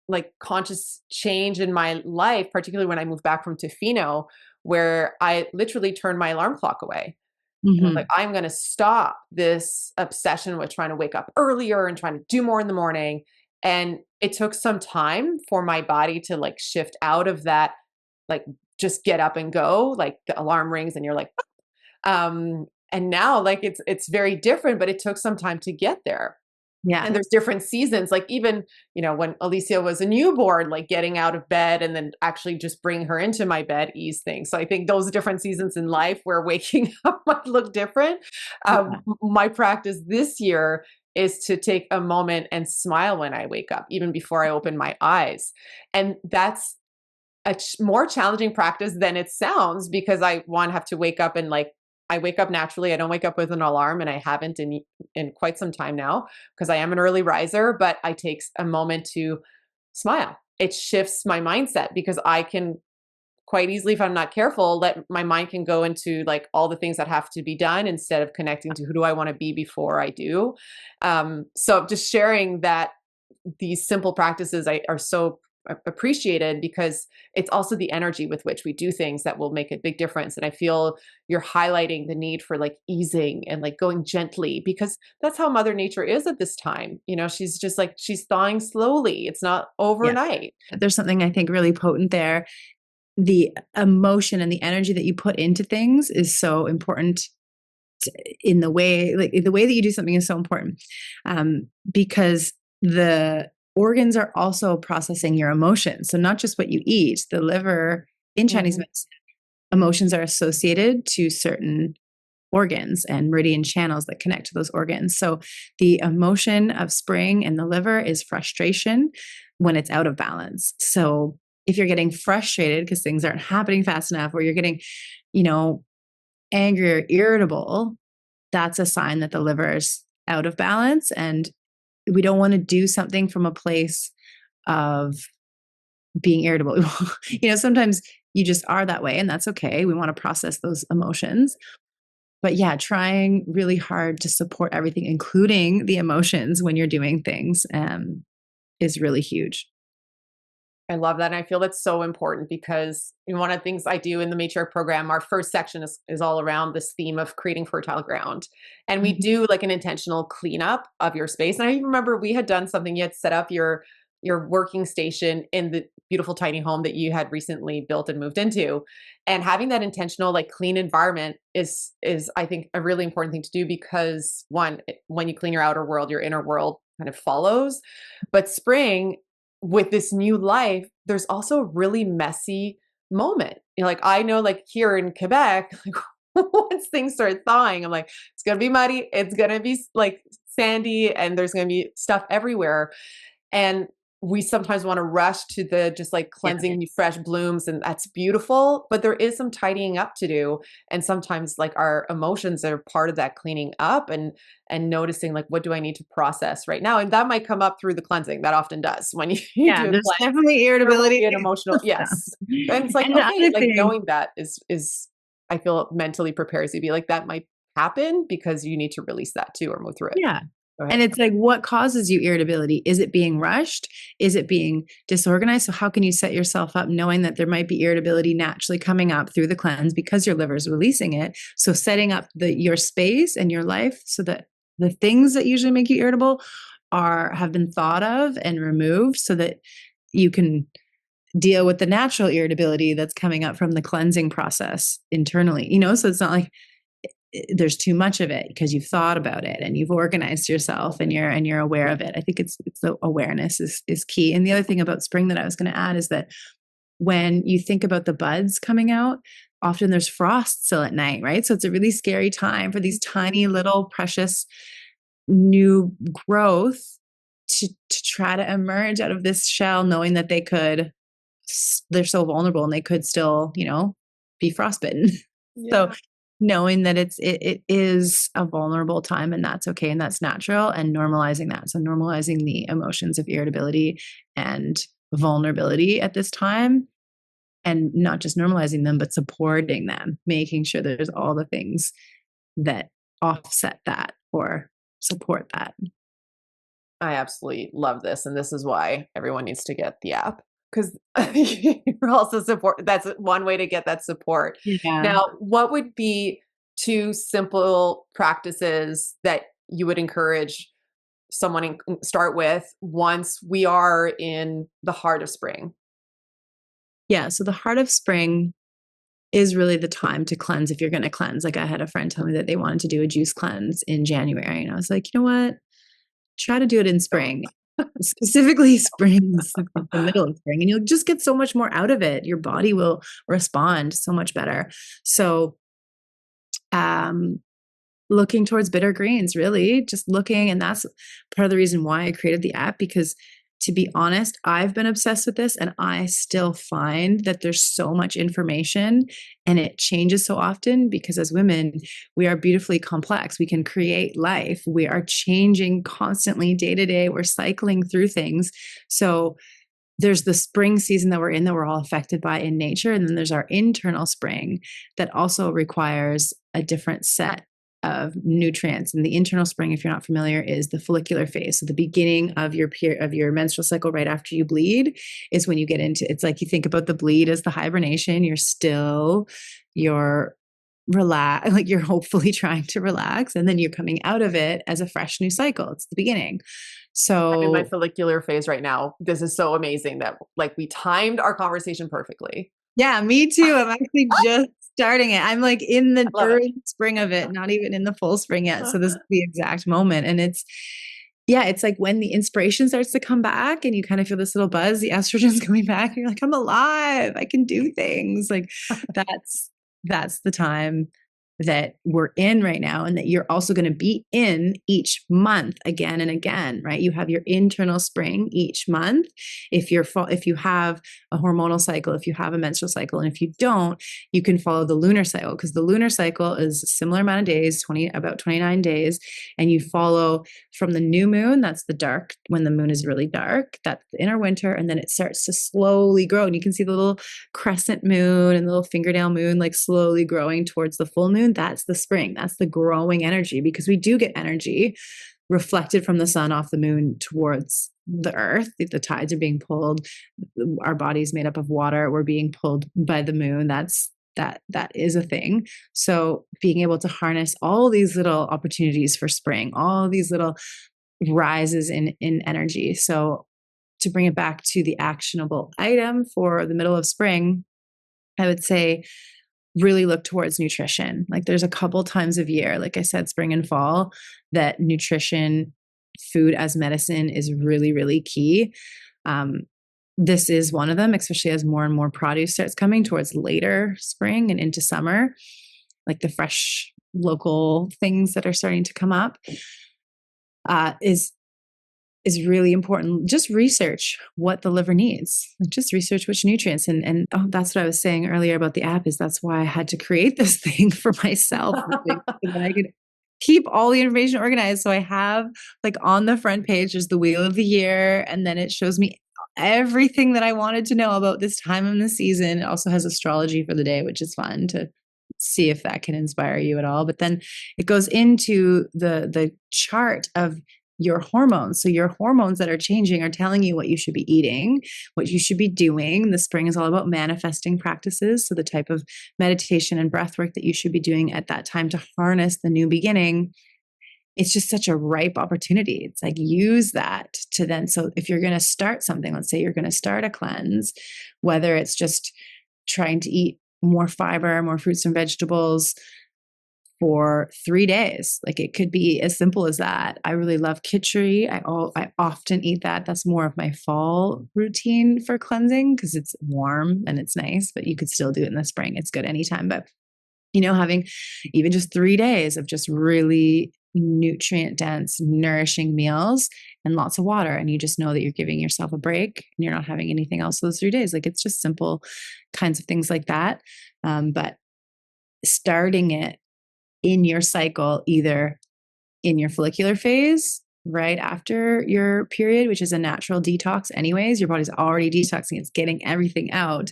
like conscious change in my life, particularly when I moved back from Tofino, where I literally turned my alarm clock away. And I was like, Mhm. I'm going to stop this obsession with trying to wake up earlier and trying to do more in the morning. And it took some time for my body to like shift out of that, like just get up and go, like the alarm rings and you're like, and now like it's very different, but it took some time to get there. Yeah. And there's different seasons, like even, when Alicia was a newborn, like getting out of bed and then actually just bringing her into my bed ease things. So I think those different seasons in life where waking up might look different. Yeah. My practice this year is to take a moment and smile when I wake up, even before I open my eyes. And that's a more challenging practice than it sounds, because I one have to wake up and like I wake up naturally. I don't wake up with an alarm, and I haven't in quite some time now because I am an early riser. But I take a moment to smile. It shifts my mindset because I can quite easily, if I'm not careful, let my mind can go into like all the things that have to be done instead of connecting to who do I want to be before I do. So just sharing that these simple practices are so appreciated, because it's also the energy with which we do things that will make a big difference. And I feel you're highlighting the need for like easing and like going gently, because that's how Mother Nature is at this time. She's just like, she's thawing slowly. It's not Yeah. overnight. There's something I think really potent there. The emotion and the energy that you put into things is so important in the way, like the way that you do something is so important, because the organs are also processing your emotions. So not just what you eat, the liver in Chinese Mhm. medicine, emotions are associated to certain organs and meridian channels that connect to those organs. So the emotion of spring in the liver is frustration when it's out of balance. So if you're getting frustrated because things aren't happening fast enough, or you're getting, you know, angry or irritable, that's a sign that the liver is out of balance. And we don't want to do something from a place of being irritable. Sometimes you just are that way, and that's okay. We want to process those emotions. But yeah, trying really hard to support everything, including the emotions when you're doing things, is really huge. I love that. And I feel that's so important because one of the things I do in the matriarch program, our first section is all around this theme of creating fertile ground. And we Mhm. do like an intentional cleanup of your space. And I even remember we had done something, you had set up your working station in the beautiful tiny home that you had recently built and moved into. And having that intentional, like clean environment is I think a really important thing to do, because one, when you clean your outer world, your inner world kind of follows. But spring, with this new life, there's also a really messy moment. Like I know, like here in Quebec, like once things start thawing, I'm like, it's gonna be muddy. It's gonna be like sandy and there's going to be stuff everywhere. And we sometimes want to rush to the just like Yeah. cleansing new fresh blooms, and that's beautiful, but there is some tidying up to do. And sometimes like our emotions are part of that cleaning up, and noticing like what do I need to process right now? And that might come up through the cleansing. That often does when you Yeah, do a there's cleanse. definitely There will irritability be an emotional stuff. yes. And it's like, And the okay, other like thing, knowing that is I feel mentally prepares you to be like that might happen because you need to release that too or move through it. yeah. Go And ahead. it's like, what causes you irritability? Is it being rushed? Is it being disorganized? So how can you set yourself up knowing that there might be irritability naturally coming up through the cleanse because your liver is releasing it? So setting up your space and your life so that the things that usually make you irritable have been thought of and removed so that you can deal with the natural irritability that's coming up from the cleansing process internally. So it's not like there's too much of it because you've thought about it and you've organized yourself and you're aware of it. I think it's the awareness is key. And the other thing about spring that I was going to add is that when you think about the buds coming out, often there's frost still at night, right? So it's a really scary time for these tiny little precious new growth to try to emerge out of this shell, knowing that they're so vulnerable and they could still, be frostbitten. So Yeah. knowing that it is a vulnerable time and that's okay and that's natural, and normalizing that. So normalizing the emotions of irritability and vulnerability at this time, and not just normalizing them, but supporting them, making sure there's all the things that offset that or support that. I absolutely love this, and this is why everyone needs to get the app because you're also support. That's one way to get that support. Yeah. Now, what would be two simple practices that you would encourage someone start with once we are in the heart of spring? Yeah. So the heart of spring is really the time to cleanse if you're going to cleanse. Like I had a friend tell me that they wanted to do a juice cleanse in January. And I was like, you know what? Try to do it in Don't. spring, specifically spring, the middle of spring, and you'll just get so much more out of it. Your body will respond so much better. So, um, looking towards bitter greens, really just looking. And that's part of the reason why I created the app, because to be honest, I've been obsessed with this and I still find that there's so much information and it changes so often because as women, we are beautifully complex. We can create life. We are changing constantly day to day. We're cycling through things. So there's the spring season that we're in that we're all affected by in nature. And then there's our internal spring that also requires a different set of nutrients. And the internal spring, if you're not familiar, is the follicular phase. So the beginning of your menstrual cycle right after you bleed is when you get into it's like you think about the bleed as the hibernation. You're relax, like you're hopefully trying to relax, and then you're coming out of it as a fresh new cycle. It's the beginning. I'm in my So follicular phase right now. This is so amazing that like we timed our conversation perfectly. yeah, me too. I'm actually just starting it. I'm like in the I love it. early spring of it, not even in the full spring yet. So this is the exact moment. And yeah, it's like when the inspiration starts to come back and you kind of feel this little buzz, the estrogen's coming back, and you're like, I'm alive. I can do things. Like that's the time that we're in right now, and that you're also going to be in each month again and again, right? You have your internal spring each month. If you have a hormonal cycle, if you have a menstrual cycle, and if you don't, you can follow the lunar cycle, because the lunar cycle is a similar amount of days, about 29 days, and you follow from the new moon. That's the dark, when the moon is really dark. That's the inner winter, and then it starts to slowly grow, and you can see the little crescent moon and the little fingernail moon like slowly growing towards the full moon. That's the spring. That's the growing energy, because we do get energy reflected from the sun off the moon towards the earth. The tides are being pulled. Our body's made up of water. We're being pulled by the moon. That is a thing. So being able to harness all these little opportunities for spring, all these little rises in energy. So to bring it back to the actionable item for the middle of spring, I would say really look towards nutrition. Like there's a couple times of year, like I said, spring and fall, that nutrition, food as medicine is really, really key. This is one of them, especially as more and more produce starts coming towards later spring and into summer, like the fresh local things that are starting to come up. is really important. Just research what the liver needs. Like just research which nutrients. And oh, that's what I was saying earlier about the app, is that's why I had to create this thing for myself, really, so that I could keep all the information organized. So I have, like, on the front page, there's the wheel of the year, and then it shows me everything that I wanted to know about this time of the season. It also has astrology for the day, which is fun to see if that can inspire you at all. But then it goes into the chart of your hormones. So your hormones that are changing are telling you what you should be eating, what you should be doing. The spring is all about manifesting practices. So the type of meditation and breath work that you should be doing at that time to harness the new beginning. It's just such a ripe opportunity. It's like, use that to then, so if you're going to start something, let's say you're going to start a cleanse, whether it's just trying to eat more fiber, more fruits and vegetables for 3 days. Like, it could be as simple as that. I really love khichdi. I often eat that. That's more of my fall routine for cleansing because it's warm and it's nice, but you could still do it in the spring. It's good anytime. But, having even just 3 days of just really nutrient dense, nourishing meals and lots of water. And you just know that you're giving yourself a break and you're not having anything else those 3 days. Like, it's just simple kinds of things like that. But starting it in your cycle, either in your follicular phase, right after your period, which is a natural detox anyways, your body's already detoxing, it's getting everything out.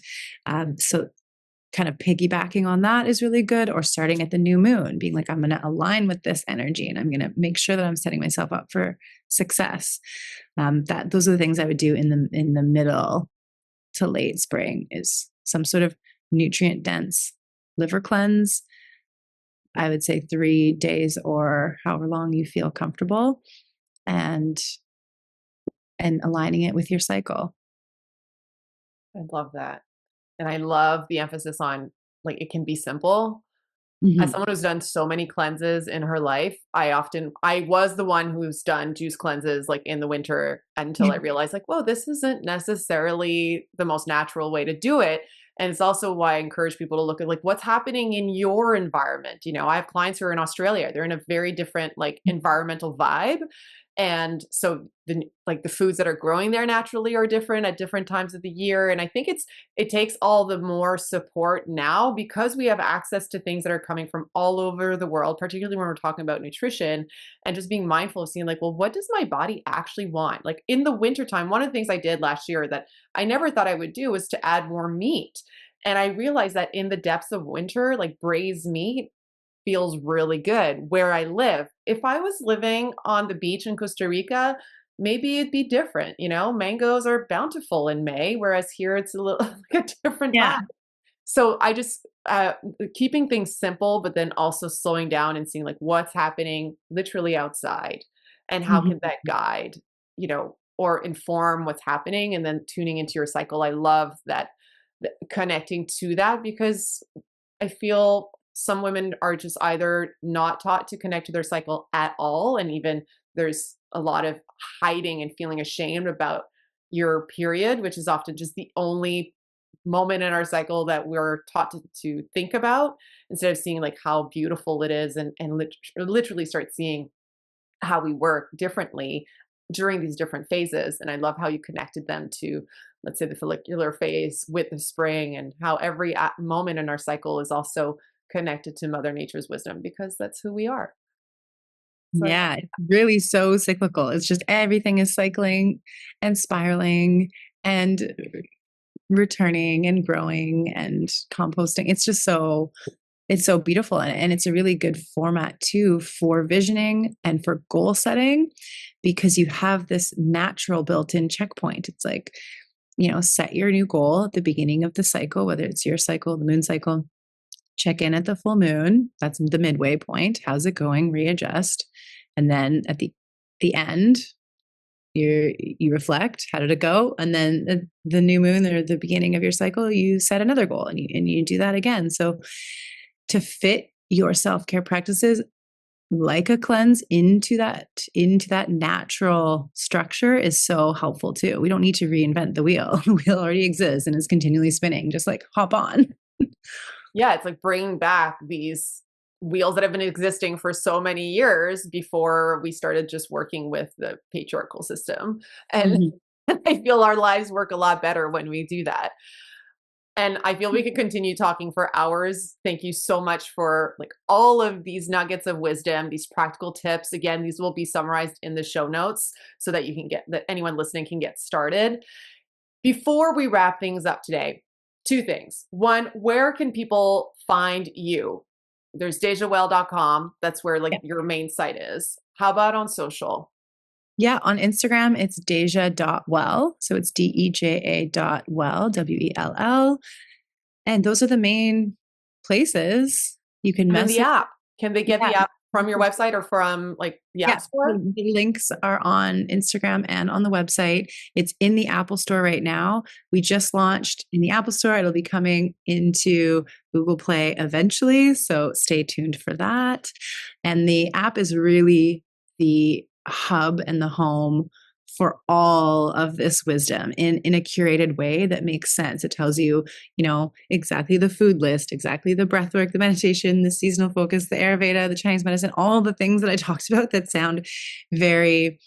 So kind of piggybacking on that is really good, or starting at the new moon, being like, I'm going to align with this energy and I'm going to make sure that I'm setting myself up for success. Those are the things I would do in the middle to late spring, is some sort of nutrient dense liver cleanse. I would say 3 days or however long you feel comfortable, and aligning it with your cycle. I love that. And I love the emphasis on, like, it can be simple. As Mhm. someone who's done so many cleanses in her life, I was the one who's done juice cleanses like in the winter until I realized, like, whoa, this isn't necessarily the most natural way to do it. And it's also why I encourage people to look at, like, what's happening in your environment. I have clients who are in Australia. They're in a very different, like, environmental vibe. And so the foods that are growing there naturally are different at different times of the year. And I think it takes all the more support now because we have access to things that are coming from all over the world, particularly when we're talking about nutrition, and just being mindful of seeing, like, well, what does my body actually want? Like, in the wintertime, one of the things I did last year that I never thought I would do was to add more meat. And I realized that in the depths of winter, like, braised meat feels really good where I live. If I was living on the beach in Costa Rica, maybe it'd be different. Mangoes are bountiful in May, whereas here it's a little like a different Yeah. vibe. So I just keeping things simple, but then also slowing down and seeing, like, what's happening literally outside, and how can Mhm. that guide, or inform what's happening, and then tuning into your cycle. I love that, connecting to that, because I feel some women are just either not taught to connect to their cycle at all. And even there's a lot of hiding and feeling ashamed about your period, which is often just the only moment in our cycle that we're taught to think about, instead of seeing, like, how beautiful it is, and literally start seeing how we work differently during these different phases. And I love how you connected them to, let's say, the follicular phase with the spring, and how every moment in our cycle is also connected to Mother Nature's wisdom, because that's who we are. So I love Yeah, it's really so cyclical. It's just everything is cycling and spiraling and returning and growing and composting. It's so beautiful, and it's a really good format too for visioning and for goal setting, because you have this natural built-in checkpoint. It's like, set your new goal at the beginning of the cycle, whether it's your cycle, the moon cycle. Check in at the full moon. That's the midway point. How's it going? Readjust. And then at the end, you reflect. How did it go? And then the new moon, or the beginning of your cycle, you set another goal, and you do that again. So to fit your self-care practices like a cleanse into that natural structure is so helpful too. We don't need to reinvent the wheel. The wheel already exists and is continually spinning. Just, like, hop on. Yeah, it's like bringing back these wheels that have been existing for so many years before we started just working with the patriarchal system. And Mhm. I feel our lives work a lot better when we do that. And I feel we could continue talking for hours. Thank you so much for like all of these nuggets of wisdom, these practical tips. Again, these will be summarized in the show notes so that you can get that anyone listening can get started. Before we wrap things up today, two things. One, where can people find you? There's DejaWell.com. That's where like Yeah. your main site is. How about on social? Yeah, on Instagram, it's Deja.well. So it's DEJA.well, WELL. And those are the main places you can And then the message. app. Can they get Yeah. the app from your website or from like the Yeah, app store? the links are on Instagram and on the website. It's in the Apple Store right now. We just launched in the Apple Store. It'll be coming into Google Play eventually, so stay tuned for that. And the app is really the hub and the home for all of this wisdom in a curated way that makes sense. It tells you, exactly the food list, exactly the breath work, the meditation, the seasonal focus, the Ayurveda, the Chinese medicine, all the things that I talked about that sound very,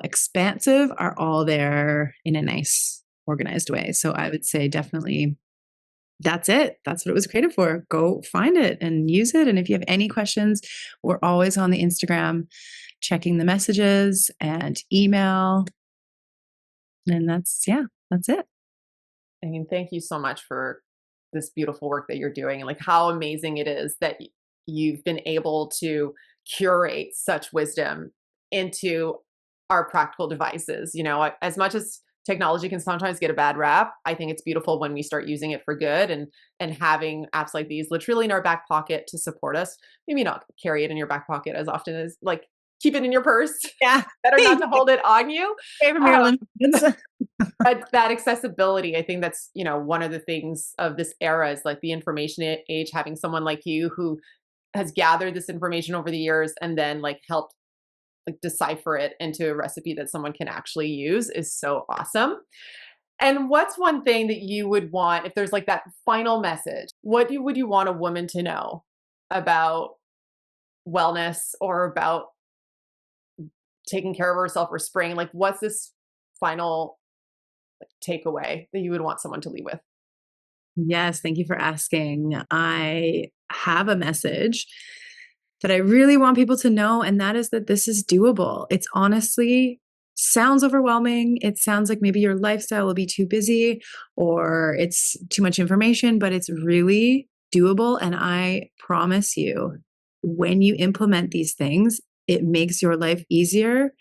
expansive are all there in a nice, organized way. So I would say definitely that's it. That's what it was created for. Go find it and use it. And if you have any questions, we're always on the Instagram checking the messages and email. And that's it. I mean, thank you so much for this beautiful work that you're doing and like how amazing it is that you've been able to curate such wisdom into our practical devices. As much as technology can sometimes get a bad rap, I think it's beautiful when we start using it for good and having apps like these literally in our back pocket to support us. Maybe not carry it in your back pocket as often as like keep it in your purse. Yeah. Better not to hold it on you. Favorite Um, Marilyn. but that accessibility, I think that's, one of the things of this era is like the information age, having someone like you who has gathered this information over the years and then like helped like decipher it into a recipe that someone can actually use is so awesome. And what's one thing that you would want if there's like that final message? Would you want a woman to know about wellness or about taking care of herself or spring? Like what's this final takeaway that you would want someone to leave with? Yes, thank you for asking. I have a message that I really want people to know, and that is that this is doable. It's honestly sounds overwhelming. It sounds like maybe your lifestyle will be too busy or it's too much information, but it's really doable. And I promise you, when you implement these things, it makes your life easier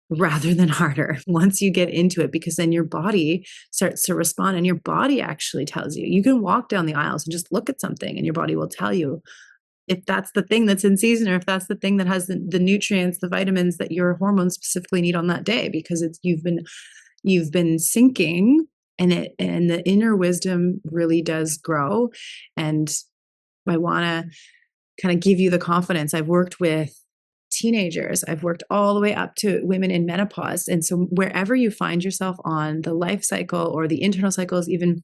rather than harder once you get into it, because then your body starts to respond and your body actually tells you. You can walk down the aisles and just look at something and your body will tell you if that's the thing that's in season or if that's the thing that has the nutrients, the vitamins that your hormones specifically need on that day, because it's you've been syncing, and the inner wisdom really does grow. And I want to kind of give you the confidence. I've worked with teenagers. I've worked all the way up to women in menopause. And so wherever you find yourself on the life cycle or the internal cycles, even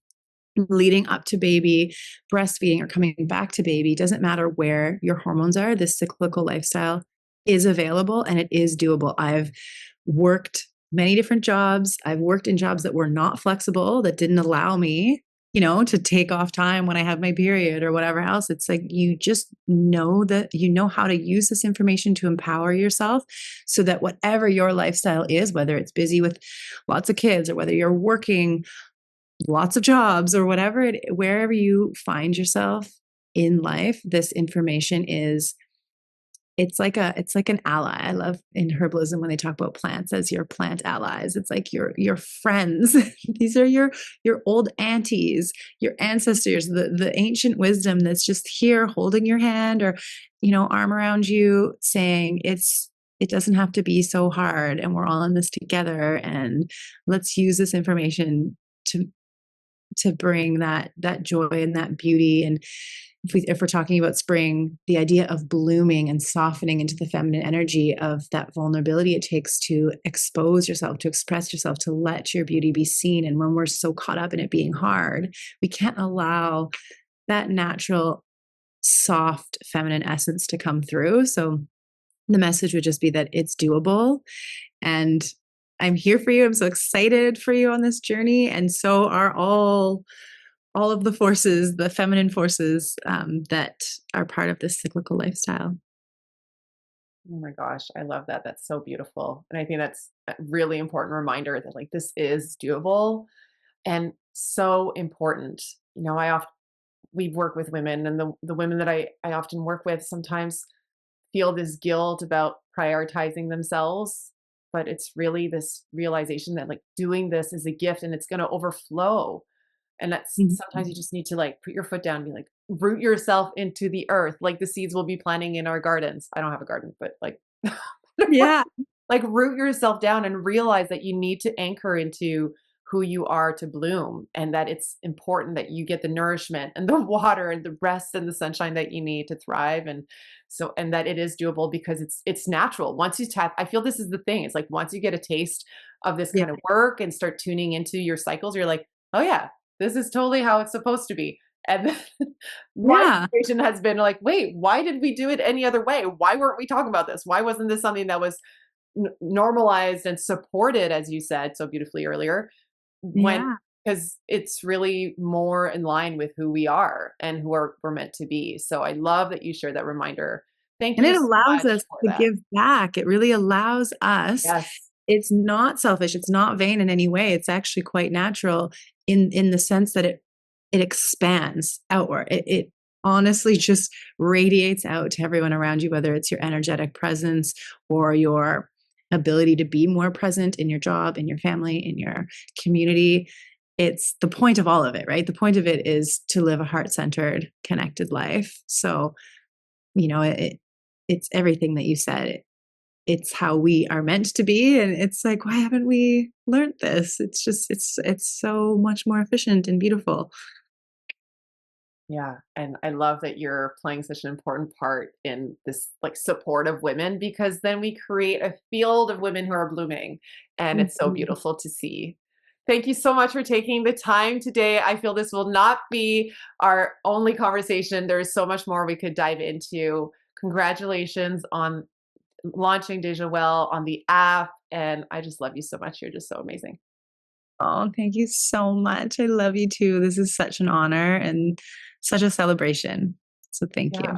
leading up to baby, breastfeeding or coming back to baby, doesn't matter where your hormones are, this cyclical lifestyle is available and it is doable. I've worked many different jobs. I've worked in jobs that were not flexible, that didn't allow me, to take off time when I have my period or whatever else. It's like you just know that you know how to use this information to empower yourself so that whatever your lifestyle is, whether it's busy with lots of kids or whether you're working lots of jobs or wherever you find yourself in life, this information is it's like an ally. I love in herbalism when they talk about plants as your plant allies. It's like your friends. These are your old aunties, your ancestors, the ancient wisdom that's just here holding your hand or arm around you saying it doesn't have to be so hard and we're all in this together, and let's use this information to bring that joy and that beauty. And if we're talking about spring, the idea of blooming and softening into the feminine energy of that vulnerability it takes to expose yourself, to express yourself, to let your beauty be seen. And when we're so caught up in it being hard, we can't allow that natural soft feminine essence to come through. So the message would just be that it's doable, and I'm here for you. I'm so excited for you on this journey, and so are all of the forces, the feminine forces that are part of this cyclical lifestyle. Oh my gosh, I love that. That's so beautiful. And I think that's a really important reminder that like this is doable and so important. You know, I often we work with women and the women that I often work with sometimes feel this guilt about prioritizing themselves, but it's really this realization that like doing this is a gift and it's going to overflow. And that's sometimes Mhm. you just need to like put your foot down and be like, root yourself into the earth, like the seeds we'll be planting in our gardens. I don't have a garden, but like, Yeah, like root yourself down and realize that you need to anchor into who you are to bloom and that it's important that you get the nourishment and the water and the rest and the sunshine that you need to thrive and that it is doable because it's natural once you tap. I feel this is the thing, it's like once you get a taste of this yeah, kind of work and start tuning into your cycles, you're like, oh yeah, this is totally how it's supposed to be. And then my yeah, situation has been like, wait, why did we do it any other way? Why weren't we talking about this? Why wasn't this something that was normalized and supported, as you said so beautifully earlier, when yeah. because it's really more in line with who we are and who we're meant to be. So I love that you shared that reminder. Thank And you it so allows much us for to that. give back. It really allows us. Yes. It's not selfish. It's not vain in any way. It's actually quite natural in the sense that it expands outward. It honestly just radiates out to everyone around you, whether it's your energetic presence or your ability to be more present in your job, in your family, in your community. It's the point of all of it, right? The point of it is to live a heart-centered, connected life. So, it's everything that you said. It's how we are meant to be, and it's like, why haven't we learned this? It's just it's so much more efficient and beautiful. Yeah, and I love that you're playing such an important part in this like support of women because then we create a field of women who are blooming and it's so Mhm. beautiful to see. Thank you so much for taking the time today. I feel this will not be our only conversation. There's so much more we could dive into. Congratulations on launching Déjà Well on the app and I just love you so much. You're just so amazing. Oh, thank you so much. I love you too. This is such an honor and such a celebration. So thank Yeah. you.